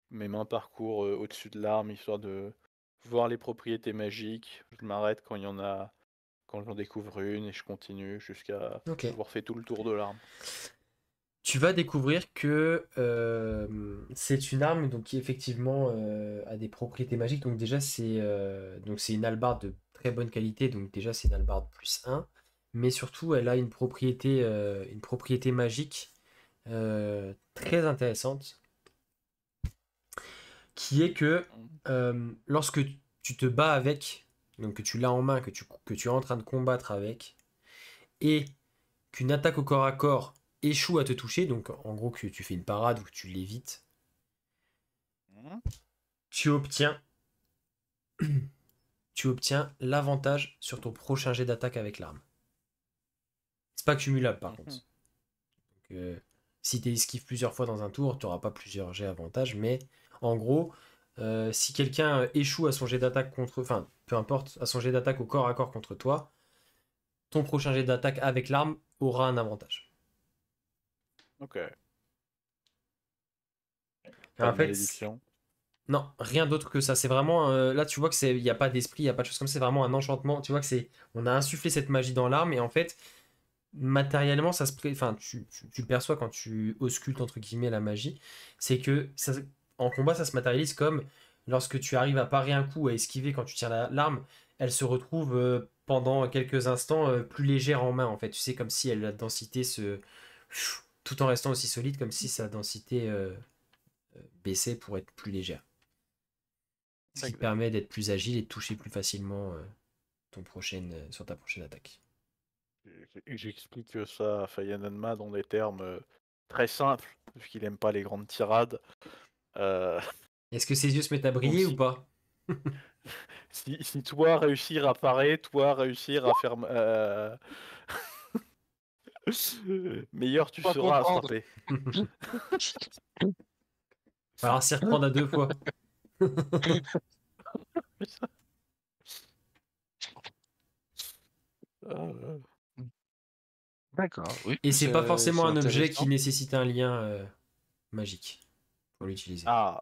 mes mains parcourent au-dessus de l'arme, histoire de voir les propriétés magiques. Je m'arrête quand il y en a, quand j'en découvre une et je continue jusqu'à Ok. avoir fait tout le tour de l'arme. Tu vas découvrir que c'est une arme donc, qui effectivement a des propriétés magiques. Donc c'est une hallebarde de très bonne qualité. Donc déjà c'est une hallebarde plus 1. Mais surtout elle a une propriété magique très intéressante. Qui est que lorsque tu te bats avec, donc que tu l'as en main, que tu es en train de combattre avec, et qu'une attaque au corps à corps échoue à te toucher, donc en gros que tu fais une parade ou que tu l'évites, Mhm. tu obtiens, tu obtiens l'avantage sur ton prochain jet d'attaque avec l'arme. C'est pas cumulable par contre. Mhm. Donc, si tu esquives plusieurs fois dans un tour, tu n'auras pas plusieurs jets avantages, mais en gros, si quelqu'un échoue à son jet d'attaque contre, enfin, peu importe, à son jet d'attaque au corps à corps contre toi, ton prochain jet d'attaque avec l'arme aura un avantage. Ok. Et Pas en de fait, malédiction. non, rien d'autre que ça. C'est vraiment là, tu vois que il y a pas d'esprit, il y a pas de choses comme ça, c'est vraiment un enchantement. Tu vois que on a insufflé cette magie dans l'arme et en fait, matériellement, enfin, tu le perçois quand tu auscultes entre guillemets la magie, c'est que en combat, ça se matérialise comme lorsque tu arrives à parer un coup, à esquiver quand tu tires l'arme, elle se retrouve pendant quelques instants plus légère en main. En fait, tu sais comme si la densité tout en restant aussi solide, comme si sa densité baissait pour être plus légère. Ce qui te Exact. permet d'être plus agile et de toucher plus facilement sur ta prochaine attaque. J'explique ça à Fayananma dans des termes très simples, vu qu'il aime pas les grandes tirades. Euh, Est-ce que ses yeux se mettent à donc briller ou pas? si toi réussir à parer, toi réussir à faire Meilleur, tu Pas seras comprendre. attrapé. Alors s'y reprendre à 2 fois. D'accord, oui. Et c'est pas forcément c'est un objet qui intéressant. nécessite un lien magique pour l'utiliser. Ah,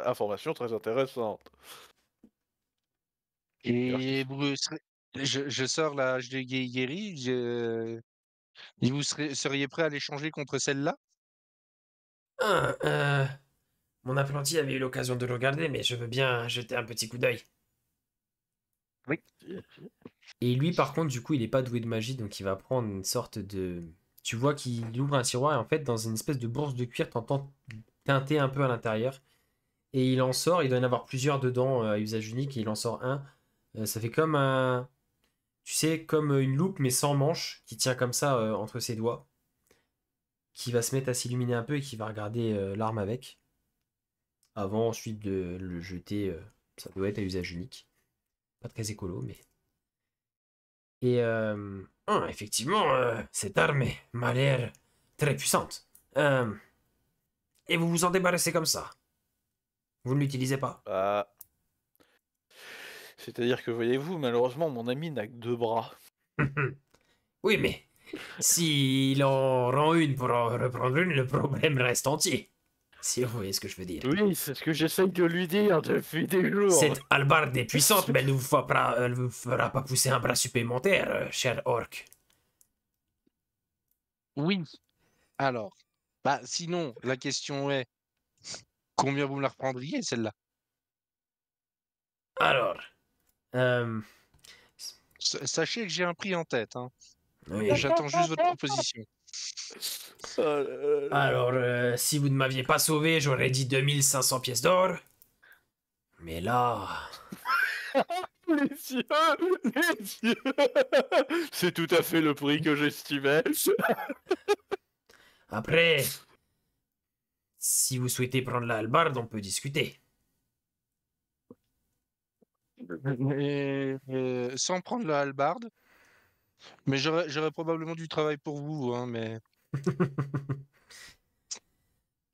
information très intéressante. Et vous serez... je sors la hache de guéri. Et vous seriez prêt à l'échanger contre celle-là? Ah, mon apprenti avait eu l'occasion de le regarder, mais je veux bien jeter un petit coup d'œil. Et lui, par contre, du coup, il est pas doué de magie, donc il va prendre une sorte de... Tu vois qu'il ouvre un tiroir et en fait, dans une espèce de bourse de cuir, t'entends teinter un peu à l'intérieur. Et il en sort, il doit y en avoir plusieurs dedans à usage unique, et il en sort un. Ça fait comme un... Tu sais, comme une loupe, mais sans manche, qui tient comme ça entre ses doigts. Qui va se mettre à s'illuminer un peu et qui va regarder l'arme avec. Avant ensuite de le jeter, ça doit être à usage unique. Pas très écolo, mais... Et effectivement, cette arme m'a l'air très puissante. Et vous vous en débarrassez comme ça. Vous ne l'utilisez pas. Bah, c'est-à-dire que, voyez-vous, malheureusement, mon ami n'a que 2 bras. Oui, mais s'il en rend une pour en reprendre une, le problème reste entier. Si vous voyez ce que je veux dire. Oui, c'est ce que j'essaye de lui dire depuis des jours. Cette hallebarde est puissante, mais elle ne vous fera pas pousser un bras supplémentaire, cher orc. Oui. Alors, bah sinon, la question est, combien vous me la reprendriez, celle-là? Alors, euh, Sachez que j'ai un prix en tête, hein. oui. J'attends juste votre proposition. Alors, si vous ne m'aviez pas sauvé, j'aurais dit 2500 pièces d'or. Mais là... Les yeux, les yeux. C'est tout à fait le prix que j'estimais. Après, si vous souhaitez prendre la hallebarde, on peut discuter. Sans prendre la hallebarde, mais j'aurais probablement du travail pour vous, hein, mais...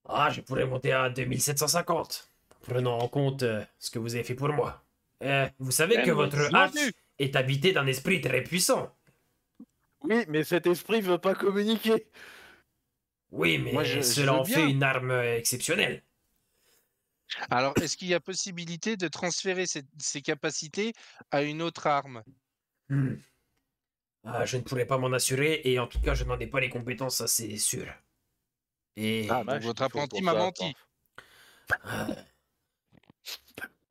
Ah, je pourrais monter à 2750, prenant en compte ce que vous avez fait pour moi. Vous savez que votre hache vendu. est habitée d'un esprit très puissant. Oui, mais cet esprit veut pas communiquer. Oui, mais Moi, je cela veux en fait bien. une arme exceptionnelle. Alors, est-ce qu'il y a possibilité de transférer ces capacités à une autre arme? Hmm. Ah, je ne pourrais pas m'en assurer, et en tout cas, je n'en ai pas les compétences, ça c'est sûr. Et Donc Vache, votre il faut apprenti pour m'a ça, menti. ah,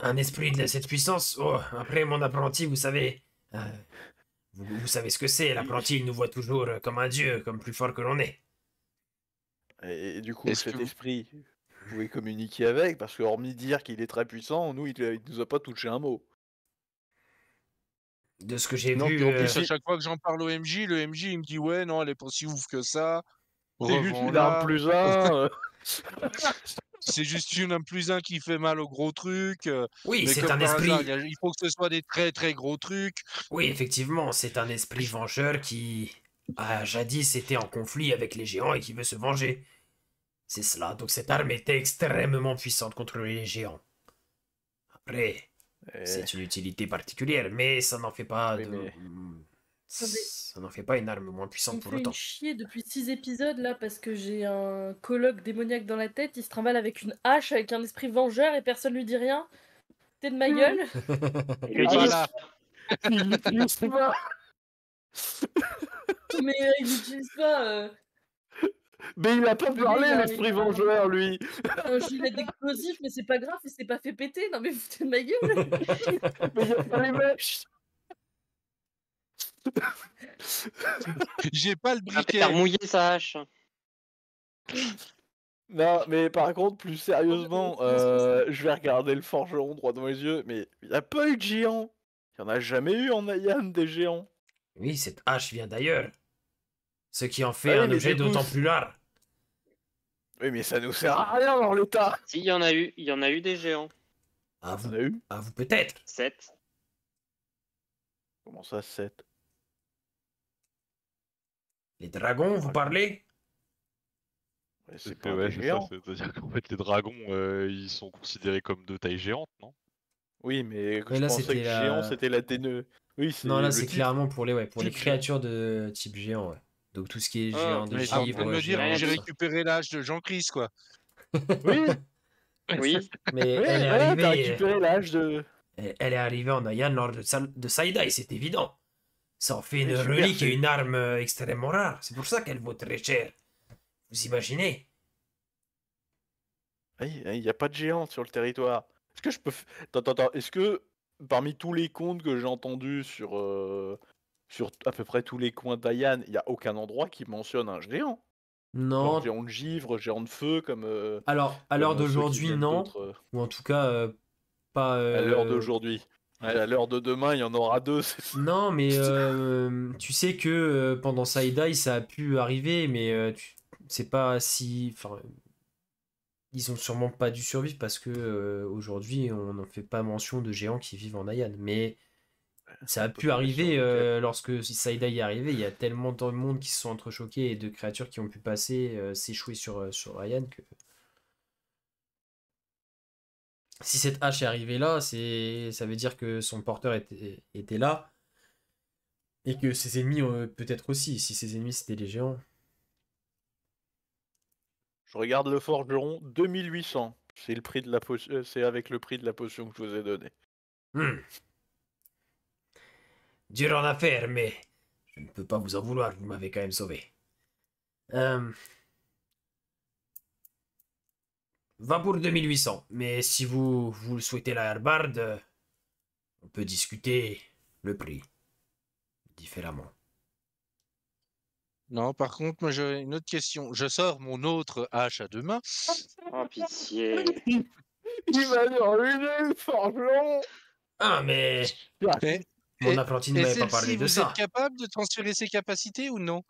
un esprit de cette puissance, oh, après mon apprenti, vous savez, vous savez ce que c'est, l'apprenti, il nous voit toujours comme un dieu, comme plus fort que l'on est. Et du coup, Est-ce que cet vous- esprit, vous pouvez communiquer avec, parce que hormis dire qu'il est très puissant, nous, il nous a pas touché un mot. De ce que j'ai Non, vu, puis en plus, à si- chaque fois que j'en parle au MJ, le MJ, il me dit, ouais, non, elle est pas si ouf que ça. c'est juste une arme Revends-la. plus un. C'est juste une arme plus un qui fait mal aux gros trucs. oui, Mais c'est comme un par hasard, esprit. il faut que ce soit des très très gros trucs. Oui, effectivement, c'est un esprit vengeur qui a jadis été en conflit avec les géants et qui veut se venger. C'est cela, donc cette arme était extrêmement puissante contre les géants. Après, Eh, c'est une utilité particulière, mais ça n'en fait pas Oui, de... mais- Ça n'en fait pas une arme moins On puissante me pour fait autant. une chier depuis 6 épisodes là parce que j'ai un colloque démoniaque dans la tête, il se trimballe avec une hache, avec un esprit vengeur et personne lui dit rien. T'es de ma gueule. Lui Ah, dis Voilà. il l'utilise pas. Mais il l'utilise pas. Mais il a pas Le parlé, gars, il a- l'esprit il a- vengeur, lui. Un gilet d'explosif, mais c'est pas grave, il s'est pas fait péter. Non mais foutez de ma gueule. Mais il y a pas les mèches. J'ai pas le Ah, mais briquet. t'as remouillé sa hache. Non, mais par contre, plus sérieusement, Oh, mais je vais regarder le forgeron droit dans les yeux, mais il n'y a pas eu de géant. Il n'y en a jamais eu en Nayan des géants. Oui, cette hache vient d'ailleurs. Ce qui en fait Ah oui, un mais objet du coup, d'autant plus rare. Oui, mais ça nous sert à rien dans l'état. Si, il y en a eu des géants. À Il y vous, en a eu. à vous peut-être. 7. Comment ça, 7? Les dragons, vous parlez? Ouais, c'est pas Ouais, des c'est ça. géants. C'est-à-dire qu'en fait, les dragons, ils sont considérés comme de taille géante, non? Oui, mais Mais je là, pensais c'était que géant, la... c'était la déne. Oui, c'est Non, là, le c'est titre. clairement pour les Type créatures de type géant, ouais. Donc tout ce qui est Oh, géant de Mais t'es en Givre, train de givre, me dire géant, que j'ai tout ça. récupéré l'âge de Jean-Chris, quoi. Oui, Oui, Mais oui, elle est ouais, t'as arrivée... récupéré l'âge de. Elle est arrivée en Ayan lors de Saïdaï, c'est évident. Ça en fait une Et super, relique et c'est- une arme extrêmement rare. C'est pour ça qu'elle vaut très cher. Vous imaginez? Il n'y a pas de géant sur le territoire. Est-ce que je peux. Attends. Est-ce que parmi tous les contes que j'ai entendus sur à peu près tous les coins d'Ayan, il n'y a aucun endroit qui mentionne un géant? Genre Non. géant de givre, géant de feu, Alors, à l'heure comme ceux qui d'aujourd'hui, viennent non. d'autres. Ou en tout cas, pas... À l'heure d'aujourd'hui. Ouais, à l'heure de demain, il y en aura deux. Non, mais tu sais que pendant Saïdaï, ça a pu arriver, mais c'est pas si... Enfin, ils ont sûrement pas dû survivre parce que aujourd'hui, on n'en fait pas mention de géants qui vivent en Ayan. Mais ça a pu Population arriver locale. lorsque Saïdaï est arrivé. Il y a tellement de monde qui se sont entrechoqués et de créatures qui ont pu passer, s'échouer sur Ayan que... Si cette hache est arrivée là, ça veut dire que son porteur était là et que ses ennemis peut-être aussi. Si ses ennemis c'était les géants. Je regarde le forgeron, 2800. C'est le prix de la potion. C'est avec le prix de la potion que je vous ai donné. Dur en affaire, mais je ne peux pas vous en vouloir. Vous m'avez quand même sauvé. Va pour 2800. Mais si vous le souhaitez la hallebarde, on peut discuter le prix différemment. Non, par contre, moi j'ai une autre question. Je sors mon autre hache à deux mains. oh pitié. Il va lui ruiner le forgeron. Ah, mais Et, mon et- apprenti ne et m'avait pas parlé celle-ci, de vous êtes ça. capable de transférer ses capacités ou non?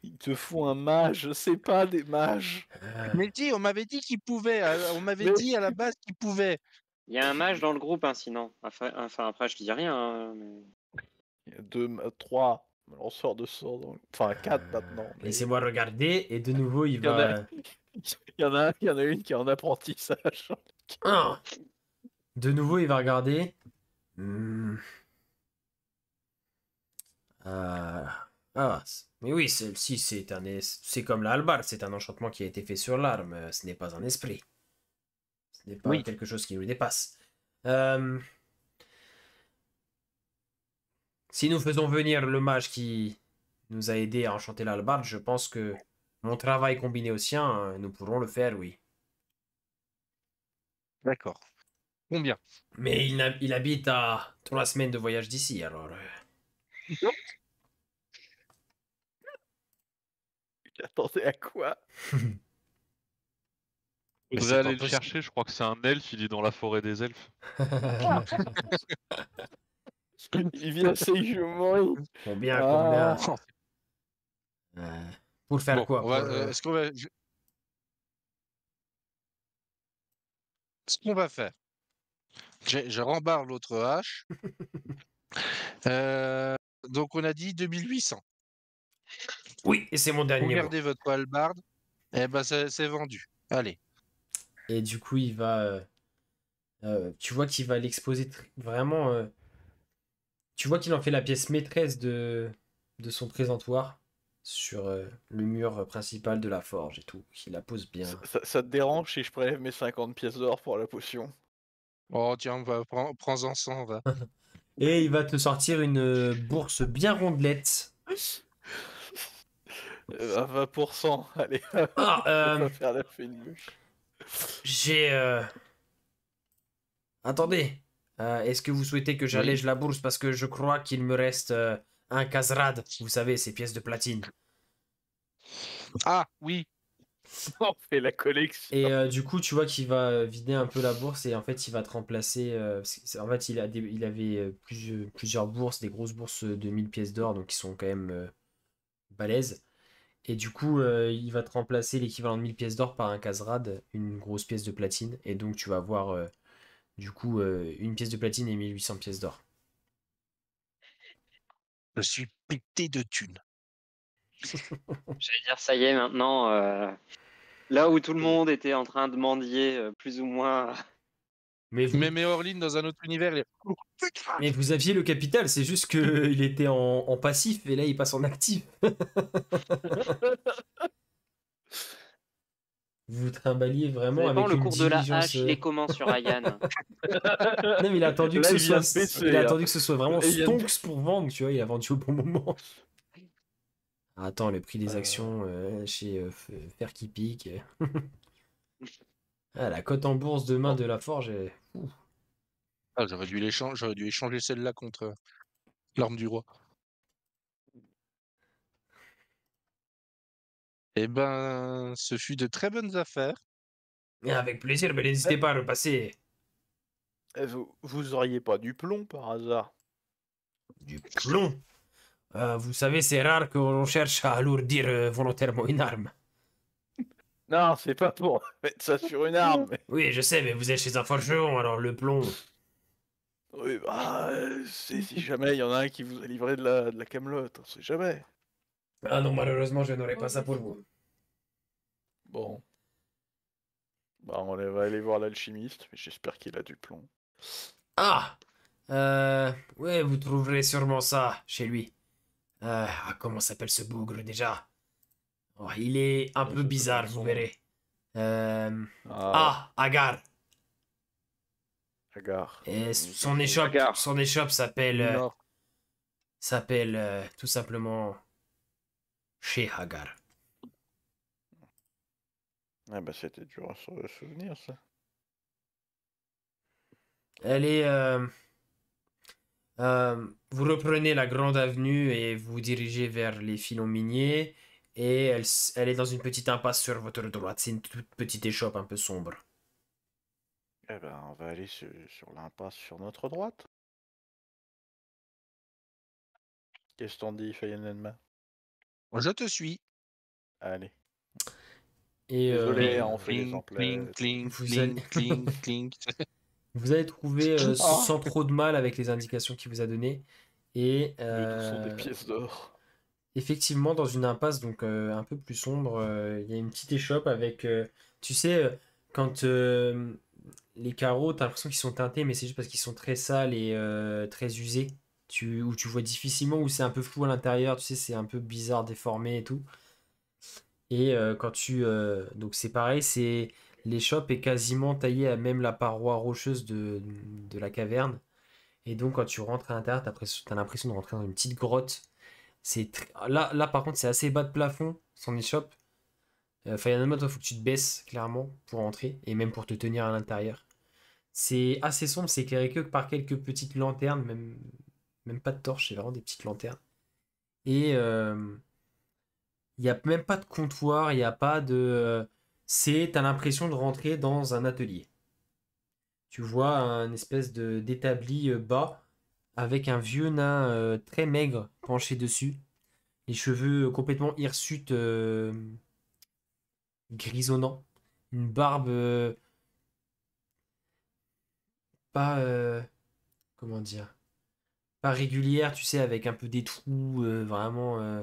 Il te faut un mage, c'est pas des mages. Mais si, on m'avait dit qu'il pouvait. On m'avait Mais- dit à la base qu'il pouvait. Il y a un mage dans le groupe, hein, sinon. Enfin, après, je dis rien. Hein, mais... Il y a deux, trois lanceurs de sorts, enfin quatre maintenant. mais Laissez-moi regarder et de nouveau il Il y en a- va. il y en a une qui est en apprentissage. Ah. De nouveau il va regarder. Mais oui, celle-ci c'est comme la hallebarde, c'est un enchantement qui a été fait sur l'arme. Ce n'est pas un esprit. Ce n'est pas Oui. quelque chose qui nous dépasse. Si nous faisons venir le mage qui nous a aidé à enchanter la hallebarde, je pense que mon travail combiné au sien, nous pourrons le faire, oui. D'accord. Combien? Mais il habite à 3 semaines de voyage d'ici, alors... Attendez à quoi? Mais Faudrait c'est pas aller le possible. chercher, je crois que c'est un elfe, il est dans la forêt des elfes. Il vient saignement. Combien, Ah. combien Pour faire Bon, quoi on va, pour, ce qu'on va, ce qu'on va faire, je rembarre l'autre hache. Donc on a dit 2800. Oui, et c'est mon Vous dernier mot. gardez votre hallebarde. Eh ben c'est vendu. Allez. Et du coup, il va... tu vois qu'il va l'exposer vraiment... tu vois qu'il en fait la pièce maîtresse de son présentoir sur le mur principal de la forge et tout. Il la pose bien. Ça te dérange si je prélève mes 50 pièces d'or pour la potion? Oh tiens, prends-en 100, va. Et il va te sortir une bourse bien rondelette. À 20%, allez. Ah, On va faire la fine bouche. j'ai... Attendez. Est-ce que vous souhaitez que j'allège la bourse parce que je crois qu'il me reste un Khazrad, vous savez, ces pièces de platine. Ah oui. On fait la collection. Et du coup, tu vois qu'il va vider un peu la bourse et en fait, il va te remplacer. En fait, il avait plusieurs bourses, des grosses bourses de 1000 pièces d'or, donc qui sont quand même balèzes. Et du coup, il va te remplacer l'équivalent de 1000 pièces d'or par un Khazrad, une grosse pièce de platine. Et donc, tu vas avoir du coup une pièce de platine et 1800 pièces d'or. Je suis pété de thunes. J'allais dire, ça y est, maintenant, là où tout le monde était en train de mendier, plus ou moins. Mais vous, Mais Orlin dans un autre univers, il est... mais vous aviez le capital, c'est juste que il était en passif et là il passe en actif. Vous vous trimballiez Ça vraiment dépend, avec le une cours de la diligence. hache, il est comment sur Ayan? Non, mais il a attendu que Là, ce il vient soit, de baisser, il a hein. attendu que ce soit vraiment Il vient de- stonks pour vendre, tu vois, il a vendu au bon moment. Ah, attends, le prix des actions chez Fer qui pique. Ah, la cote en bourse demain de la Forge. Ouh. Ah, j'aurais dû échanger celle-là contre l'arme du roi. Eh ben, ce fut de très bonnes affaires. Et avec plaisir, mais n'hésitez pas à repasser. Vous auriez pas du plomb par hasard? Du plomb. Vous savez, c'est rare qu'on cherche à alourdir volontairement une arme. Non, c'est pas pour mettre ça sur une arme. Mais... Oui, je sais, mais vous êtes chez un forgeron, alors le plomb. Oui, bah, si jamais il y en a un qui vous a livré de la camelote, on sait jamais. Ah non, malheureusement, je n'aurai pas ça pour vous. Bon. Bah, va aller voir l'alchimiste, mais j'espère qu'il a du plomb. Ah ouais, vous trouverez sûrement ça chez lui. Comment s'appelle ce bougre déjà? Oh, il est un Ouais, peu je bizarre, sais pas vous son verrez. Ah, Agar. Hagar. Et Agar. son échoppe s'appelle Nord. tout simplement chez Hagar. Ah bah c'était dur à se souvenir ça. Elle est. Vous reprenez la grande avenue et vous dirigez vers les filons miniers. Et elle est dans une petite impasse sur votre droite. C'est une toute petite échoppe un peu sombre. Eh ben on va aller sur l'impasse sur notre droite. Qu'est-ce que t'en dis, Fayenenma? Je te suis. Allez. Et Désolé, on fait les Cling, emplettes. cling, Vous cling, allez- cling, cling. vous allez trouver Ah. sans trop de mal avec les indications qu'il vous a données. Et Le tout sont des pièces d'or. effectivement, dans une impasse donc un peu plus sombre, il y a une petite échoppe avec. Tu sais, quand les carreaux, t'as l'impression qu'ils sont teintés, mais c'est juste parce qu'ils sont très sales et très usés. Où tu vois difficilement, où c'est un peu flou à l'intérieur, tu sais, c'est un peu bizarre, déformé et tout. Et quand tu. Donc c'est pareil, c'est. L'échoppe est quasiment taillée à même la paroi rocheuse de la caverne. Et donc quand tu rentres à l'intérieur, t'as l'impression de rentrer dans une petite grotte. Là, par contre, c'est assez bas de plafond, son échoppe. Enfin, il y a un moment, il faut que tu te baisses, clairement, pour entrer, et même pour te tenir à l'intérieur. C'est assez sombre, c'est éclairé que par quelques petites lanternes, même pas de torches, c'est vraiment des petites lanternes. Et il n'y a même pas de comptoir, il n'y a pas de... T'as l'impression de rentrer dans un atelier. Tu vois un espèce d'établi bas, avec un vieux nain très maigre penché dessus. Les cheveux complètement hirsutes, grisonnants. Une barbe pas... comment dire? Pas régulière, tu sais, avec un peu des trous, vraiment...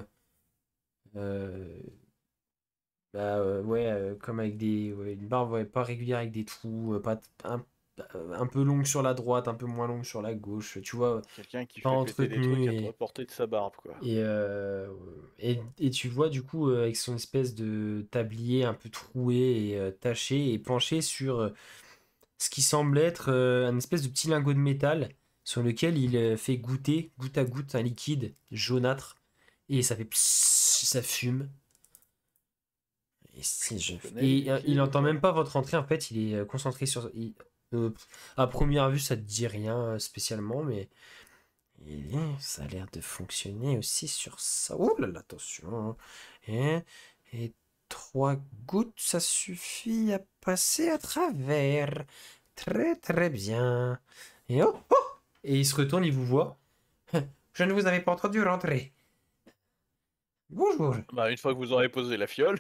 ouais, comme avec une barbe ouais, pas régulière avec des trous, un peu longue sur la droite, un peu moins longue sur la gauche, tu vois, Quelqu'un qui pas fait péter des entretenu trucs à portée de sa barbe, quoi. et tu vois du coup avec son espèce de tablier un peu troué et taché et penché sur ce qui semble être un espèce de petit lingot de métal sur lequel il fait goûter goutte à goutte un liquide jaunâtre et ça fait psss, ça fume. connais Et le liquide, il entend quoi. même pas votre entrée, en fait, il est concentré sur... à première vue, ça te dit rien spécialement, mais ça a l'air de fonctionner aussi sur ça. Oh là là, attention. Et 3 gouttes, ça suffit à passer à travers. Très très bien. Et oh, oh! Et il se retourne, il vous voit. Je ne vous avais pas entendu rentrer. Bonjour. Bah, une fois que vous aurez posé la fiole,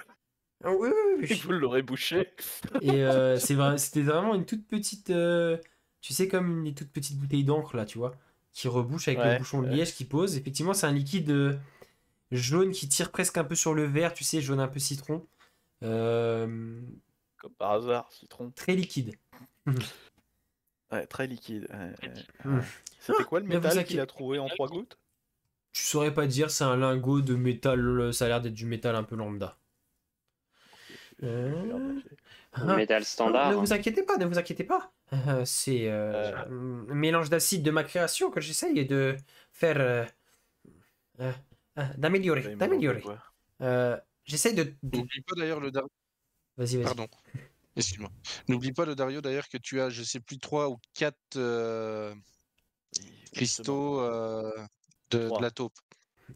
Oh, oui, oui, oui. et que vous l'aurez bouché. Et c'était vraiment une toute petite, tu sais, comme une toute petite bouteille d'encre là, tu vois, qui rebouche avec le Ouais, bouchon de ouais. liège qui pose. Effectivement, c'est un liquide jaune qui tire presque un peu sur le vert, tu sais, jaune un peu citron. Comme par hasard, citron. Très liquide. Ouais, très liquide. Mm. C'était quoi le Mais vous métal inquiétez- qu'il a trouvé en 3 gouttes? Tu saurais pas dire, c'est un lingot de métal, ça a l'air d'être du métal un peu lambda. Ah, Métal standard. ne vous inquiétez pas, ne vous inquiétez pas. C'est un mélange d'acide de ma création que j'essaye de faire... d'améliorer, d'améliorer. J'essaye de... N'oublie pas d'ailleurs le Dario. Vas-y, vas-y. Pardon. Excuse-moi. N'oublie pas le Dario d'ailleurs que tu as, je sais plus, 3 ou 4 cristaux de Trois. la taupe.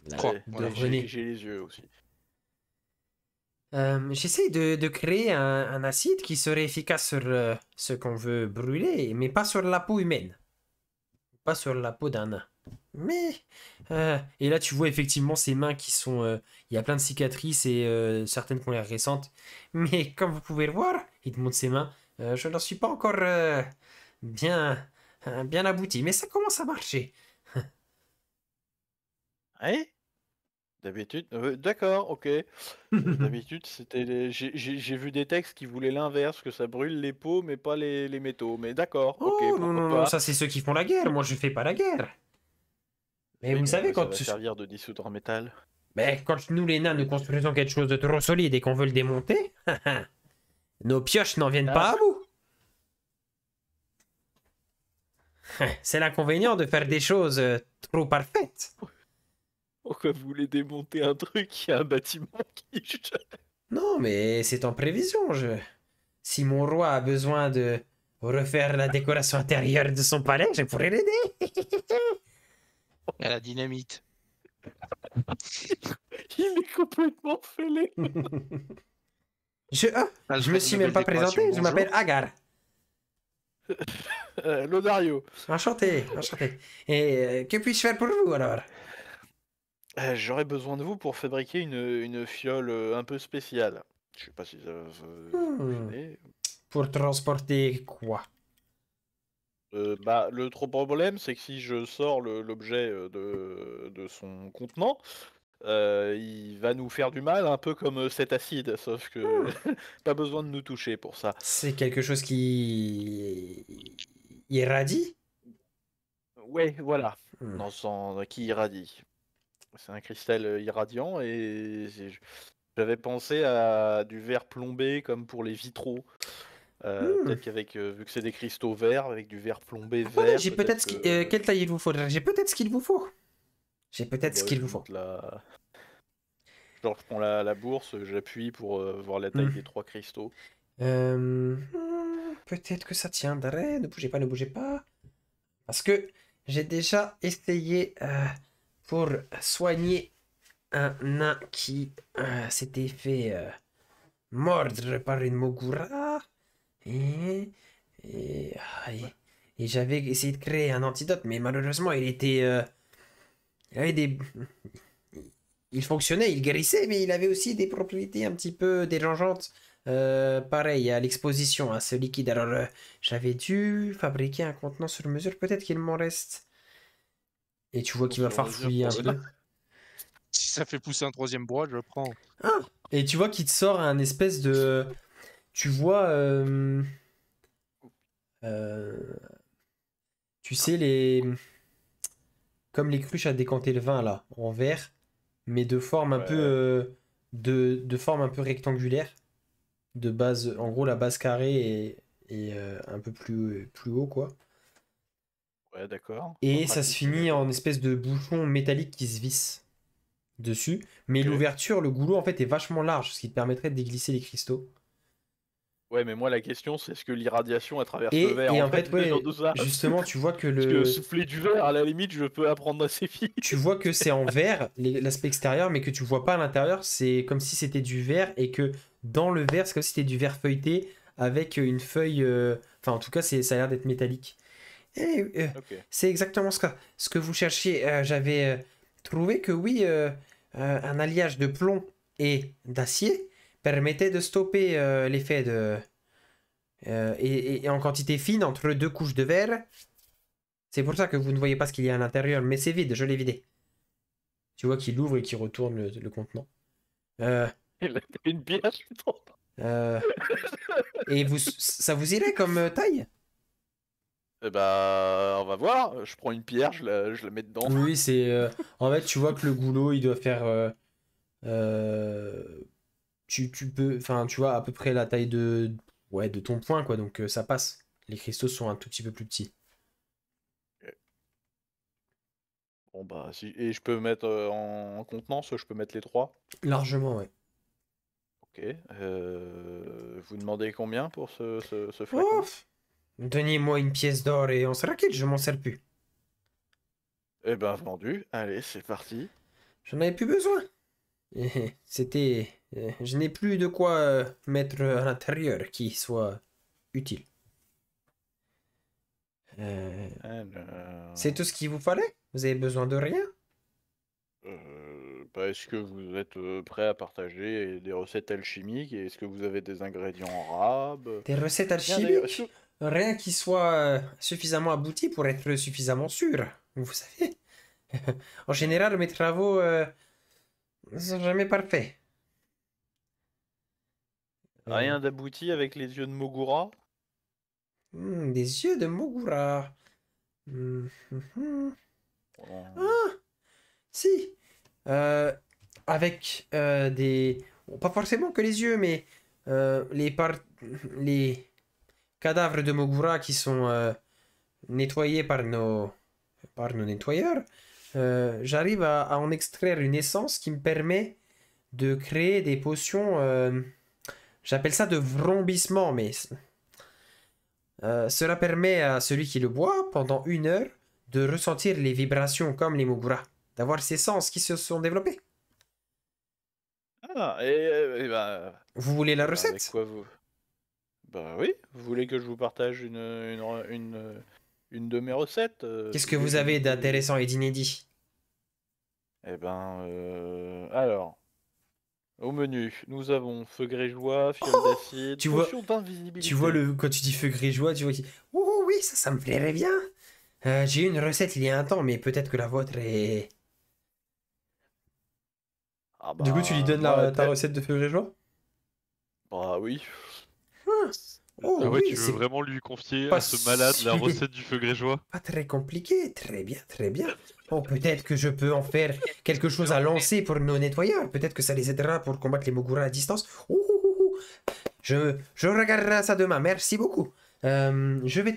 Là, 3. Ouais, voilà, j'ai René. j'ai les yeux aussi. J'essaye de créer un acide qui serait efficace sur ce qu'on veut brûler, mais pas sur la peau humaine. Pas sur la peau d'un nain. Mais... et là, tu vois effectivement ses mains qui sont... Il y a plein de cicatrices et certaines qui ont l'air récentes. Mais comme vous pouvez le voir, il te montre ses mains. Je n'en suis pas encore bien abouti, mais ça commence à marcher. Ouais? D'habitude, d'accord, ok. D'habitude, j'ai vu des textes qui voulaient l'inverse, que ça brûle les peaux, mais pas les métaux. Mais d'accord, ok, Oh non, pourquoi non, non, pas. ça c'est ceux qui font la guerre. Moi, je fais pas la guerre. Mais Oui, vous savez, ça quand... va servir de dissoudre en métal. Mais quand nous, les nains, nous construisons quelque chose de trop solide et qu'on veut le démonter, nos pioches n'en viennent pas à bout. C'est l'inconvénient de faire des choses trop parfaites. Pourquoi vous voulez démonter un truc, il y a un bâtiment qui... Non, mais c'est en prévision. Si mon roi a besoin de refaire la décoration intérieure de son palais, je pourrais l'aider. À la dynamite. Il est complètement fêlé. Je me suis même pas présenté, je m'appelle Agar. Lodario. Enchanté, enchanté. Et que puis-je faire pour vous alors? J'aurais besoin de vous pour fabriquer une fiole un peu spéciale. Je sais pas si ça va fonctionner. Pour transporter quoi? Le trop problème, c'est que si je sors l'objet de son contenant, il va nous faire du mal, un peu comme cet acide, sauf que pas besoin de nous toucher pour ça. C'est quelque chose qui irradie? Ouais, voilà, Hmm. dans son qui irradie. C'est un cristal irradiant et j'avais pensé à du verre plombé comme pour les vitraux. Peut-être qu'avec vu que c'est des cristaux verts, avec du verre plombé Attendez, vert. j'ai peut-être quelle taille il vous faudrait? J'ai peut-être ce qu'il vous faut. J'ai peut-être ce qu'il vous faut. Genre, je prends la bourse, j'appuie pour voir la taille des 3 cristaux. Peut-être que ça tiendrait. Ne bougez pas, ne bougez pas. Parce que j'ai déjà essayé pour soigner un nain qui s'était fait mordre par une mogura. Et j'avais essayé de créer un antidote, mais malheureusement, il avait il fonctionnait, il guérissait, mais il avait aussi des propriétés un petit peu dérangeantes. Pareil à l'exposition à ce liquide. Alors, j'avais dû fabriquer un contenant sur mesure. Peut-être qu'il m'en reste. Et tu vois qu'il va farfouiller un peu. Si ça fait pousser un 3e bois, je prends. Ah! Et tu vois qu'il te sort un espèce de... Tu vois... tu sais, comme les cruches à décanter le vin, là, en verre, mais de forme un peu... de forme un peu rectangulaire. De base... En gros, la base carrée est un peu plus haut, quoi. Ouais, d'accord. Et ça se finit en espèce de bouchon métallique qui se visse dessus. Mais l'ouverture, le goulot, en fait, est vachement large, ce qui te permettrait de déglisser les cristaux. Ouais, mais moi, la question, c'est est-ce que l'irradiation, elle traverse Et le verre en fait, ouais, dans tout ça justement, tu vois que Parce que souffler du verre, à la limite, je peux apprendre assez vite. Tu vois que c'est en verre, l'aspect extérieur, mais que tu vois pas à l'intérieur. C'est comme si c'était du verre et que dans le verre, c'est comme si c'était du verre feuilleté avec une feuille... Enfin, en tout cas, ça a l'air d'être métallique. Et c'est exactement ce que vous cherchiez. J'avais trouvé que oui, un alliage de plomb et d'acier permettait de stopper l'effet de... et en quantité fine, entre 2 couches de verre. C'est pour ça que vous ne voyez pas ce qu'il y a à l'intérieur, mais c'est vide, je l'ai vidé. Tu vois qu'il ouvre et qu'il retourne le contenant. Euh, Il a une bière, putain. et ça vous irait comme taille? Eh ben, on va voir. Je prends une pierre, je la mets dedans. Oui, c'est. En fait, tu vois que le goulot, il doit faire. Tu peux. Enfin, tu vois, à peu près la taille de. Ouais, de ton poing, quoi. Donc ça passe. Les cristaux sont un tout petit peu plus petits. Bon, bah, si... Et je peux mettre en contenance, je peux mettre les 3. Largement, ouais. Ok. Vous demandez combien pour ce flacon? Oh, donnez-moi une pièce d'or et on sera quitte, je m'en sers plus. Eh ben, vendu. Allez, c'est parti. J'en avais plus besoin. C'était. Je n'ai plus de quoi mettre à l'intérieur qui soit utile. Alors... C'est tout ce qu'il vous fallait? Vous avez besoin de rien? Bah, est-ce que vous êtes prêt à partager des recettes alchimiques et est-ce que vous avez des ingrédients rares? Des recettes Tiens, d'ailleurs, alchimiques? Rien qui soit suffisamment abouti pour être suffisamment sûr. Vous savez. En général, mes travaux ne sont jamais parfaits. Rien d'abouti avec les yeux de Mogura? Des yeux de Mogura. Ah, si. Avec des... bon, pas forcément que les yeux, mais les cadavres de Mogura qui sont nettoyés par nos nettoyeurs. J'arrive à en extraire une essence qui me permet de créer des potions... j'appelle ça de vrombissement, mais... cela permet à celui qui le boit, pendant 1 heure, de ressentir les vibrations comme les Mogura, d'avoir ces sens qui se sont développés. Ah, et bah, Vous voulez la avec recette? quoi vous... Bah oui, vous voulez que je vous partage une de mes recettes? Qu'est-ce que vous avez d'intéressant et d'inédit? Eh ben, alors, au menu, nous avons feu grégeois, fiole d'acide, tu vois- potion d'invisibilité. Tu vois, quand tu dis feu grégeois, tu vois qui... Oh oui, ça me plairait bien. J'ai eu une recette il y a un temps, mais peut-être que la vôtre est... Ah Du coup, tu lui donnes moi, ta recette de feu grégeois? Bah oui. Oh Ah ouais, oui, tu veux c'est vraiment lui confier pas à ce malade la sûr. recette du feu grégeois? pas très compliqué. Très bien, très bien. Oh, peut-être que je peux en faire quelque chose à lancer pour nos nettoyeurs. Peut-être que ça les aidera pour combattre les Mogura à distance. Ouh, ouh, ouh, ouh. Je regarderai ça demain. Merci beaucoup. Je vais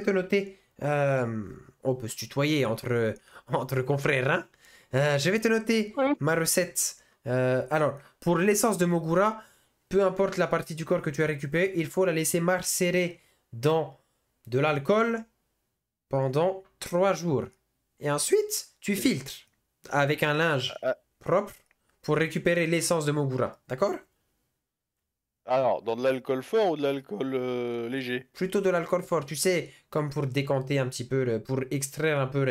te noter. On peut se tutoyer entre confrères, hein? Je vais te noter Oui. ma recette. Alors, pour l'essence de Mogura, peu importe la partie du corps que tu as récupérée, il faut la laisser macérer dans de l'alcool pendant 3 jours. Et ensuite, tu filtres avec un linge Ah. propre pour récupérer l'essence de Mogura. D'accord? Alors, dans de l'alcool fort ou de l'alcool léger? Plutôt de l'alcool fort, tu sais, comme pour décanter un petit peu, pour extraire un peu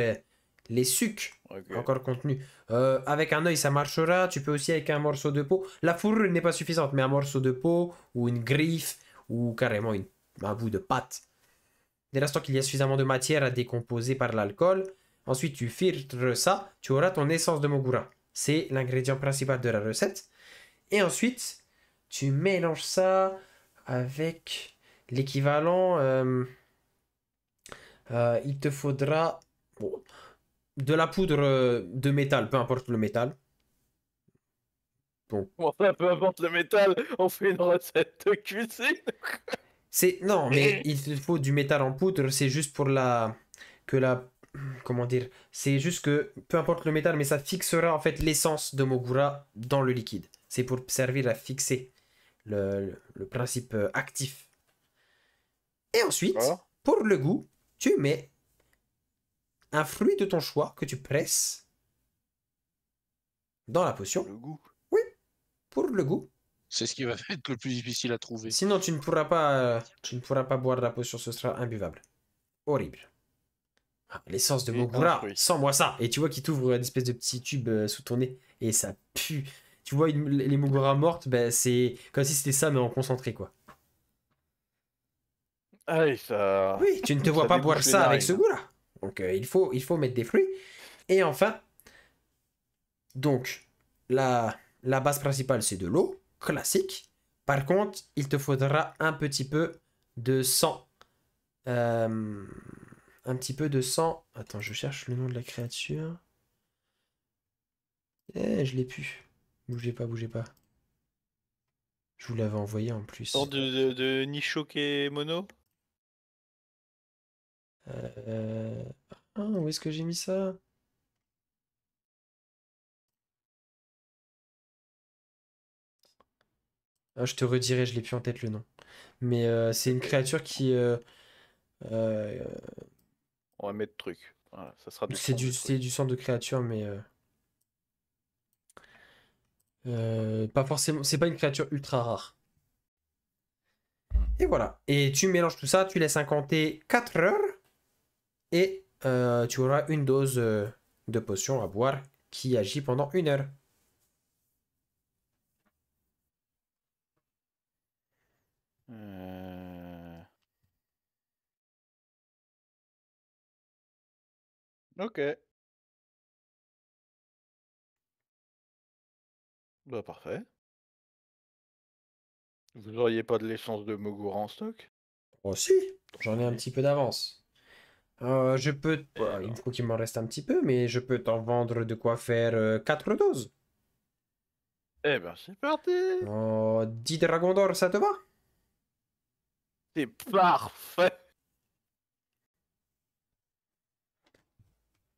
les sucs Ok. encore contenus. Avec un œil, ça marchera. Tu peux aussi avec un morceau de peau. La fourrure n'est pas suffisante, mais un morceau de peau ou une griffe ou carrément un bout de pâte. Dès l'instant qu'il y a suffisamment de matière à décomposer par l'alcool, ensuite tu filtres ça, tu auras ton essence de Mogura. C'est l'ingrédient principal de la recette. Et ensuite, tu mélanges ça avec l'équivalent. Il te faudra de la poudre de métal, peu importe le métal. Enfin, peu importe le métal, on fait une recette de cuisine. Non, mais il te faut du métal en poudre, c'est juste pour comment dire, c'est juste que peu importe le métal, mais ça fixera en fait l'essence de Mogura dans le liquide. C'est pour servir à fixer le principe actif. Et ensuite, D'accord. pour le goût, tu mets un fruit de ton choix que tu presses dans la potion Le goût. pour le goût. C'est ce qui va être le plus difficile à trouver. Sinon, tu ne pourras pas boire la potion, ce sera imbuvable. Horrible. Ah, l'essence de Et un Mogura, fruit. sans moi ça. Et tu vois qu'il t'ouvre une espèce de petit tube sous ton nez et ça pue. Tu vois les Mogura mortes, ben, c'est comme si c'était ça mais en concentré quoi. Allez, ça... Oui, tu ne te Ça vois pas débouche boire les ça avec narines. ce goût-là. Donc il faut mettre des fruits. Et enfin, Donc, la base principale, c'est de l'eau, classique. Par contre, il te faudra un petit peu de sang. Un petit peu de sang. Attends, je cherche le nom de la créature. Je l'ai plus. Bougez pas, bougez pas. Je vous l'avais envoyé en plus. Tant de Nishoke Mono. Où est-ce que j'ai mis ça? Ah, je te redirai, je l'ai plus en tête le nom. Mais c'est une créature qui... euh, On va mettre truc. Voilà, ça sera du c'est sang de c'est truc. du sang de créature, mais... pas forcément... C'est pas une créature ultra rare. Et voilà. Et tu mélanges tout ça, tu laisses incanter 4 heures. Et tu auras une dose de potion à boire qui agit pendant 1 heure. Ok. Bah parfait. Vous n'auriez pas de l'essence de Mogura en stock? Oh si, j'en ai un petit peu d'avance. Je peux... bah, il alors. faut qu'il m'en reste un petit peu, mais je peux t'en vendre de quoi faire 4 doses. Eh ben c'est parti. 10 dragons d'or, ça te va? C'est parfait.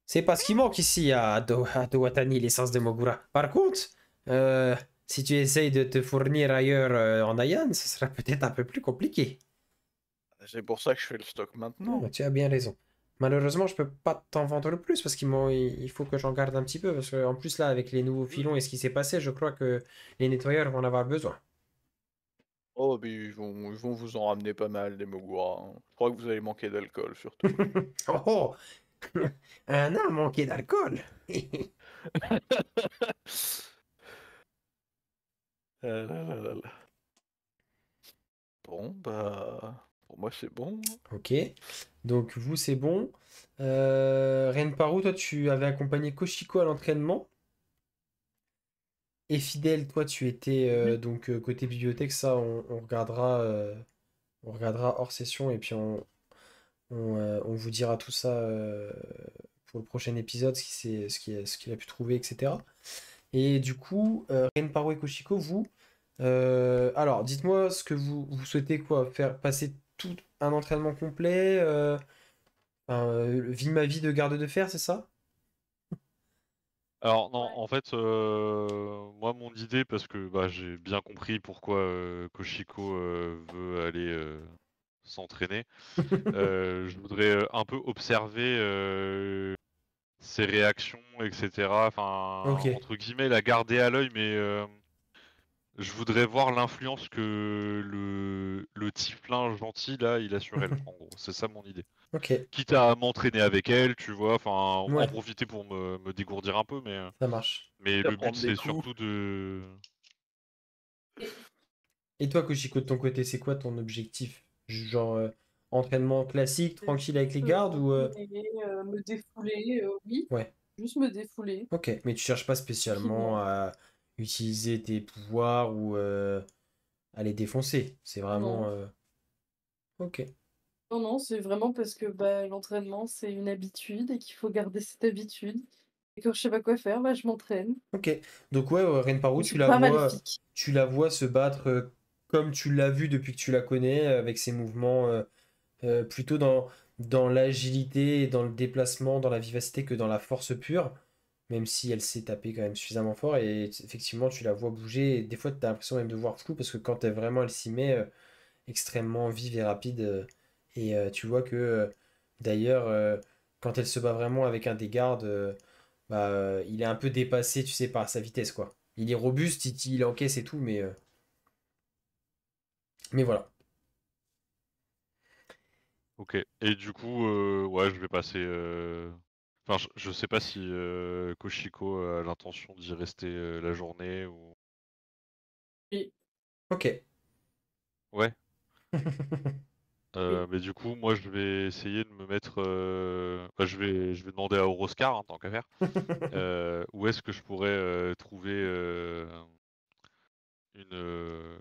C'est pas ce qui manque ici à Dowatani, l'essence de Mogura. Par contre, euh, si tu essayes de te fournir ailleurs en Ayan, ce sera peut-être un peu plus compliqué. C'est pour ça que je fais le stock maintenant. Tu as bien raison. Malheureusement, je peux pas t'en vendre plus parce il faut que j'en garde un petit peu. Parce qu'en plus, là, avec les nouveaux filons et ce qui s'est passé, je crois que les nettoyeurs vont en avoir besoin. Oh, mais ils vont vous en ramener pas mal des Mogura, hein. Je crois que vous allez manquer d'alcool surtout. Oh, oh. Un a manqué d'alcool. Là, là, là, là. Bon, bah. Pour moi, c'est bon. Ok. Donc, vous, c'est bon. Renparu, toi, tu avais accompagné Koshiko à l'entraînement. Et Fidèle, toi, tu étais donc côté bibliothèque. Ça, on regardera hors session et puis on vous dira tout ça pour le prochain épisode, ce qu'il a pu trouver, etc. Et du coup, Renparu et Koshiko, vous, alors dites-moi ce que vous souhaitez quoi, faire passer tout un entraînement complet, vie ma vie de garde de fer, c'est ça? Alors non, en fait, moi mon idée, parce que bah, j'ai bien compris pourquoi Koshiko veut aller s'entraîner, je voudrais un peu observer ses réactions, etc. Enfin, Ok, entre guillemets, la garder à l'œil, mais je voudrais voir l'influence que le tieflin gentil là, il a sur elle. En gros, c'est ça mon idée. ok, Quitte à m'entraîner avec elle, tu vois, enfin, en ouais, profiter pour me dégourdir un peu, ça marche. mais À le but prendre des c'est coups. surtout de. Et toi, Koshiko, de ton côté, c'est quoi ton objectif? Genre, entraînement classique, tranquille avec les gardes ou... M'entraîner, me défouler, oui. Ouais, Juste me défouler. ok. Mais tu cherches pas spécialement Tranquillement. à utiliser tes pouvoirs ou à les défoncer. C'est vraiment... Non. Ok, Non, non, c'est vraiment parce que bah, l'entraînement, c'est une habitude et qu'il faut garder cette habitude. Et quand je sais pas quoi faire, bah, je m'entraîne. ok. Donc ouais, Renparu, Je suis pas maléfique. tu la vois se battre comme tu l'as vu depuis que tu la connais, avec ses mouvements plutôt dans l'agilité, et dans le déplacement, dans la vivacité que dans la force pure, même si elle s'est tapée quand même suffisamment fort. Et effectivement, tu la vois bouger. Et des fois, tu as l'impression même de voir flou parce que quand elle s'y met extrêmement vive et rapide. Tu vois que d'ailleurs, quand elle se bat vraiment avec un des gardes, il est un peu dépassé, tu sais, par sa vitesse, quoi. Il est robuste, il encaisse et tout, mais voilà. Ok. Et du coup, ouais, je vais passer. Enfin, je sais pas si Koshiko a l'intention d'y rester la journée ou. Et Ok. Ouais. Mais du coup, moi, je vais essayer de me mettre. Je vais demander à Euroscar, hein, tant qu'à faire. Où est-ce que je pourrais trouver une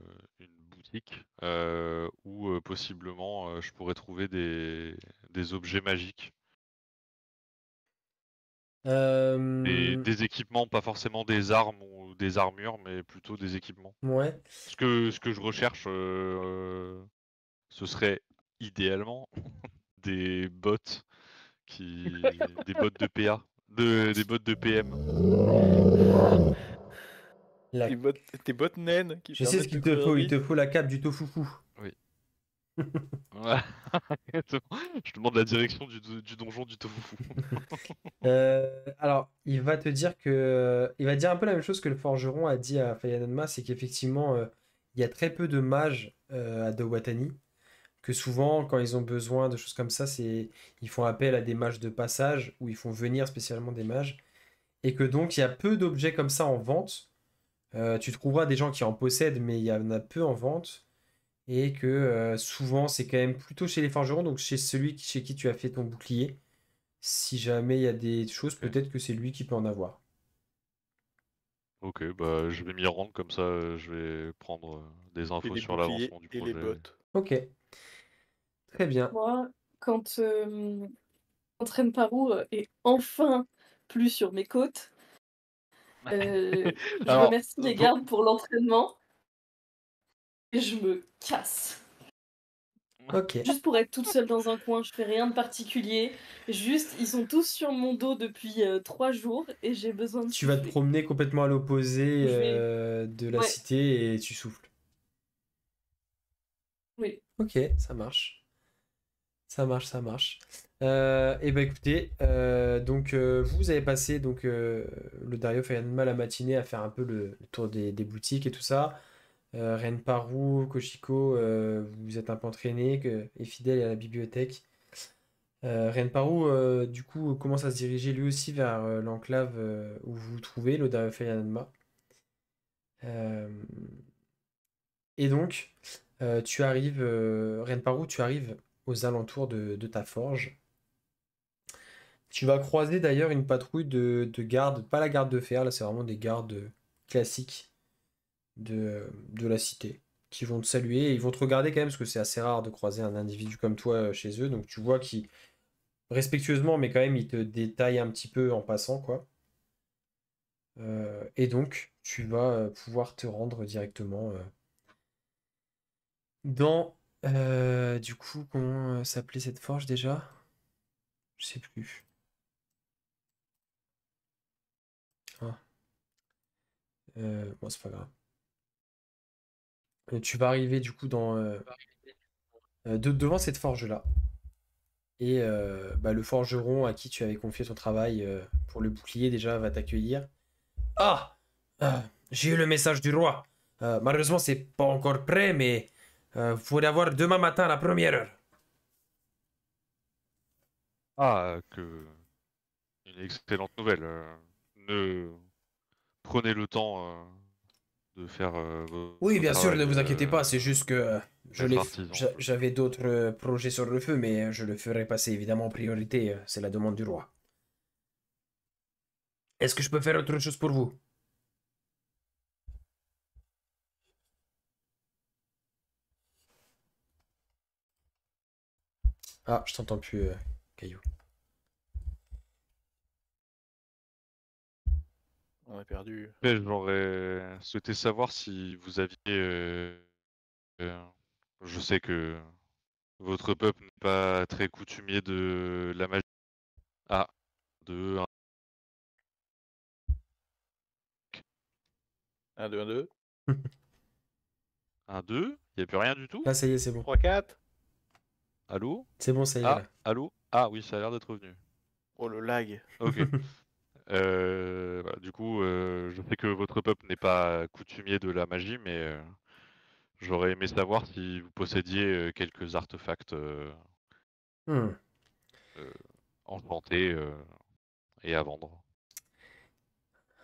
boutique où possiblement je pourrais trouver des objets magiques. Des équipements, pas forcément des armes ou des armures, mais plutôt des équipements. Ouais. Ce que je recherche, ce serait idéalement des bots des bots de PA, des bots de PM. La- Tes bottes naines qui Je sais ce permettent qu'il de te courir faut. Il vite. te faut la cape du tofufu. Ouais. Je demande la direction du donjon du tofu. Alors, il va te dire que, il va dire un peu la même chose que le forgeron a dit à Fayananma, c'est qu'effectivement, il y a très peu de mages à Dowatani, que souvent, quand ils ont besoin de choses comme ça, ils font appel à des mages de passage, ou ils font venir spécialement des mages, et que donc, il y a peu d'objets comme ça en vente. Tu trouveras des gens qui en possèdent, mais il y en a peu en vente, et que souvent, c'est quand même plutôt chez les forgerons, donc chez celui chez qui tu as fait ton bouclier. Si jamais il y a des choses, Ok. peut-être que c'est lui qui peut en avoir. Ok, bah je vais m'y rendre comme ça, je vais prendre des Et infos les sur boucliers l'avancement du et les projet. bottes. Ok, très bien. Moi, quand Renparu est enfin plus sur mes côtes, je Alors, remercie les gardes pour l'entraînement et je me casse. Ok. Juste pour être toute seule dans un coin, je fais rien de particulier. Juste, ils sont tous sur mon dos depuis 3 jours et j'ai besoin de Tu vas te souffler. promener complètement à l'opposé Je vais- de la Ouais. cité et tu souffles. Oui. Ok, ça marche. Ça marche, ça marche. Et bah écoutez, vous avez passé le Dario Fayanma la matinée à faire un peu le tour des boutiques et tout ça. Renparu, Koshiko, vous êtes un peu entraîné et fidèle à la bibliothèque. Renparu, du coup, commence à se diriger lui aussi vers l'enclave où vous vous trouvez, l'Oda Fayanma. Euh, et donc, Renparu, tu arrives aux alentours de ta forge. Tu vas croiser d'ailleurs une patrouille de gardes, pas la garde de fer, là c'est vraiment des gardes classiques de la cité, qui vont te saluer et ils vont te regarder quand même, parce que c'est assez rare de croiser un individu comme toi chez eux, donc tu vois qu'ils, respectueusement, mais quand même, ils te détaillent un petit peu en passant, quoi. Et donc, tu vas pouvoir te rendre directement dans... du coup, comment s'appelait cette forge déjà? Je sais plus. Ah, bon, c'est pas grave. Tu vas arriver du coup devant cette forge-là. Et le forgeron à qui tu avais confié ton travail pour le bouclier déjà va t'accueillir. Ah! J'ai eu le message du roi. Malheureusement, c'est pas encore prêt, mais vous pourrez avoir demain matin à la première heure. Ah, une excellente nouvelle. Ne prenez le temps de faire Oui, votre bien sûr, travail, ne vous inquiétez pas, c'est juste que maître artisan. j'avais d'autres projets sur le feu, mais je le ferai passer évidemment en priorité, c'est la demande du roi. Est-ce que je peux faire autre chose pour vous? Ah, je t'entends plus, Caillou. On a perdu. Après, j'aurais souhaité savoir si vous aviez. Euh, je sais que votre peuple n'est pas très coutumier de la magie. Ah, de 1, 2, 1, 2. 1, 2, il n'y a plus rien du tout? Là, ça y est, c'est bon. 3, 4. Allô? C'est bon, ça y est, Ah, là. allô? Ah oui, ça a l'air d'être revenu. Oh le lag. Ok. Du coup, je sais que votre peuple n'est pas coutumier de la magie, mais j'aurais aimé savoir si vous possédiez quelques artefacts Hmm. euh, enchantés et à vendre.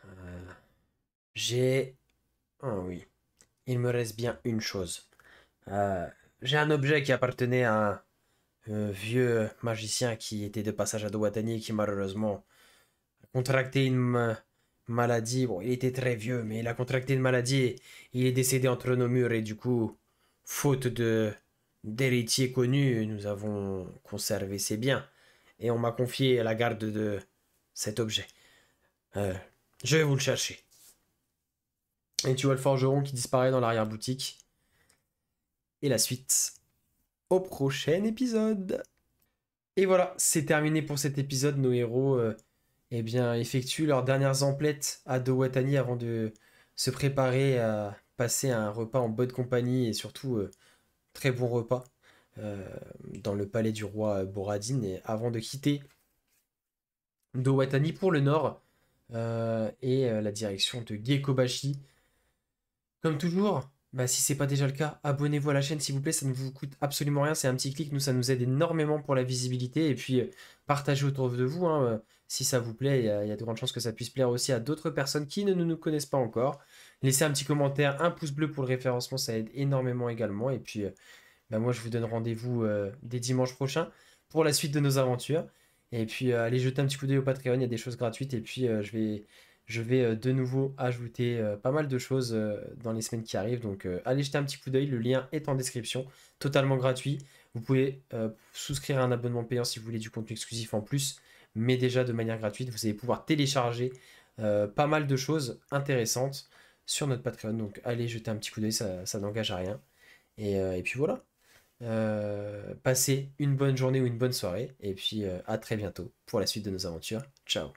Euh, j'ai... Ah oui, il me reste bien une chose. j'ai un objet qui appartenait à un vieux magicien qui était de passage à Dowatani et qui malheureusement a contracté une maladie. Bon, il était très vieux, mais il a contracté une maladie et il est décédé entre nos murs et du coup, faute de d'héritier connu, nous avons conservé ses biens et on m'a confié la garde de cet objet. Euh, je vais vous le chercher. Et tu vois le forgeron qui disparaît dans l'arrière-boutique. Et la suite au prochain épisode. Et voilà, c'est terminé pour cet épisode. Nos héros eh bien, effectuent leurs dernières emplettes à Dowatani avant de se préparer à passer un repas en bonne compagnie et surtout très bon repas euh, dans le palais du roi Boradin et avant de quitter Dowatani pour le nord et la direction de Gekobashi. Comme toujours, bah, si c'est pas déjà le cas, abonnez-vous à la chaîne s'il vous plaît, ça ne vous coûte absolument rien, c'est un petit clic, nous ça nous aide énormément pour la visibilité et puis partagez autour de vous, hein, si ça vous plaît, il y a de grandes chances que ça puisse plaire aussi à d'autres personnes qui ne nous connaissent pas encore. Laissez un petit commentaire, un pouce bleu pour le référencement, ça aide énormément également et puis bah, moi je vous donne rendez-vous dès dimanche prochain pour la suite de nos aventures et puis allez jeter un petit coup d'œil au Patreon, il y a des choses gratuites et puis je vais de nouveau ajouter pas mal de choses dans les semaines qui arrivent. Donc allez jeter un petit coup d'œil, le lien est en description, totalement gratuit. Vous pouvez souscrire à un abonnement payant si vous voulez du contenu exclusif en plus, mais déjà de manière gratuite, vous allez pouvoir télécharger pas mal de choses intéressantes sur notre Patreon. Donc allez jeter un petit coup d'œil, ça n'engage à rien. Et puis voilà. Passez une bonne journée ou une bonne soirée. Et puis à très bientôt pour la suite de nos aventures. Ciao.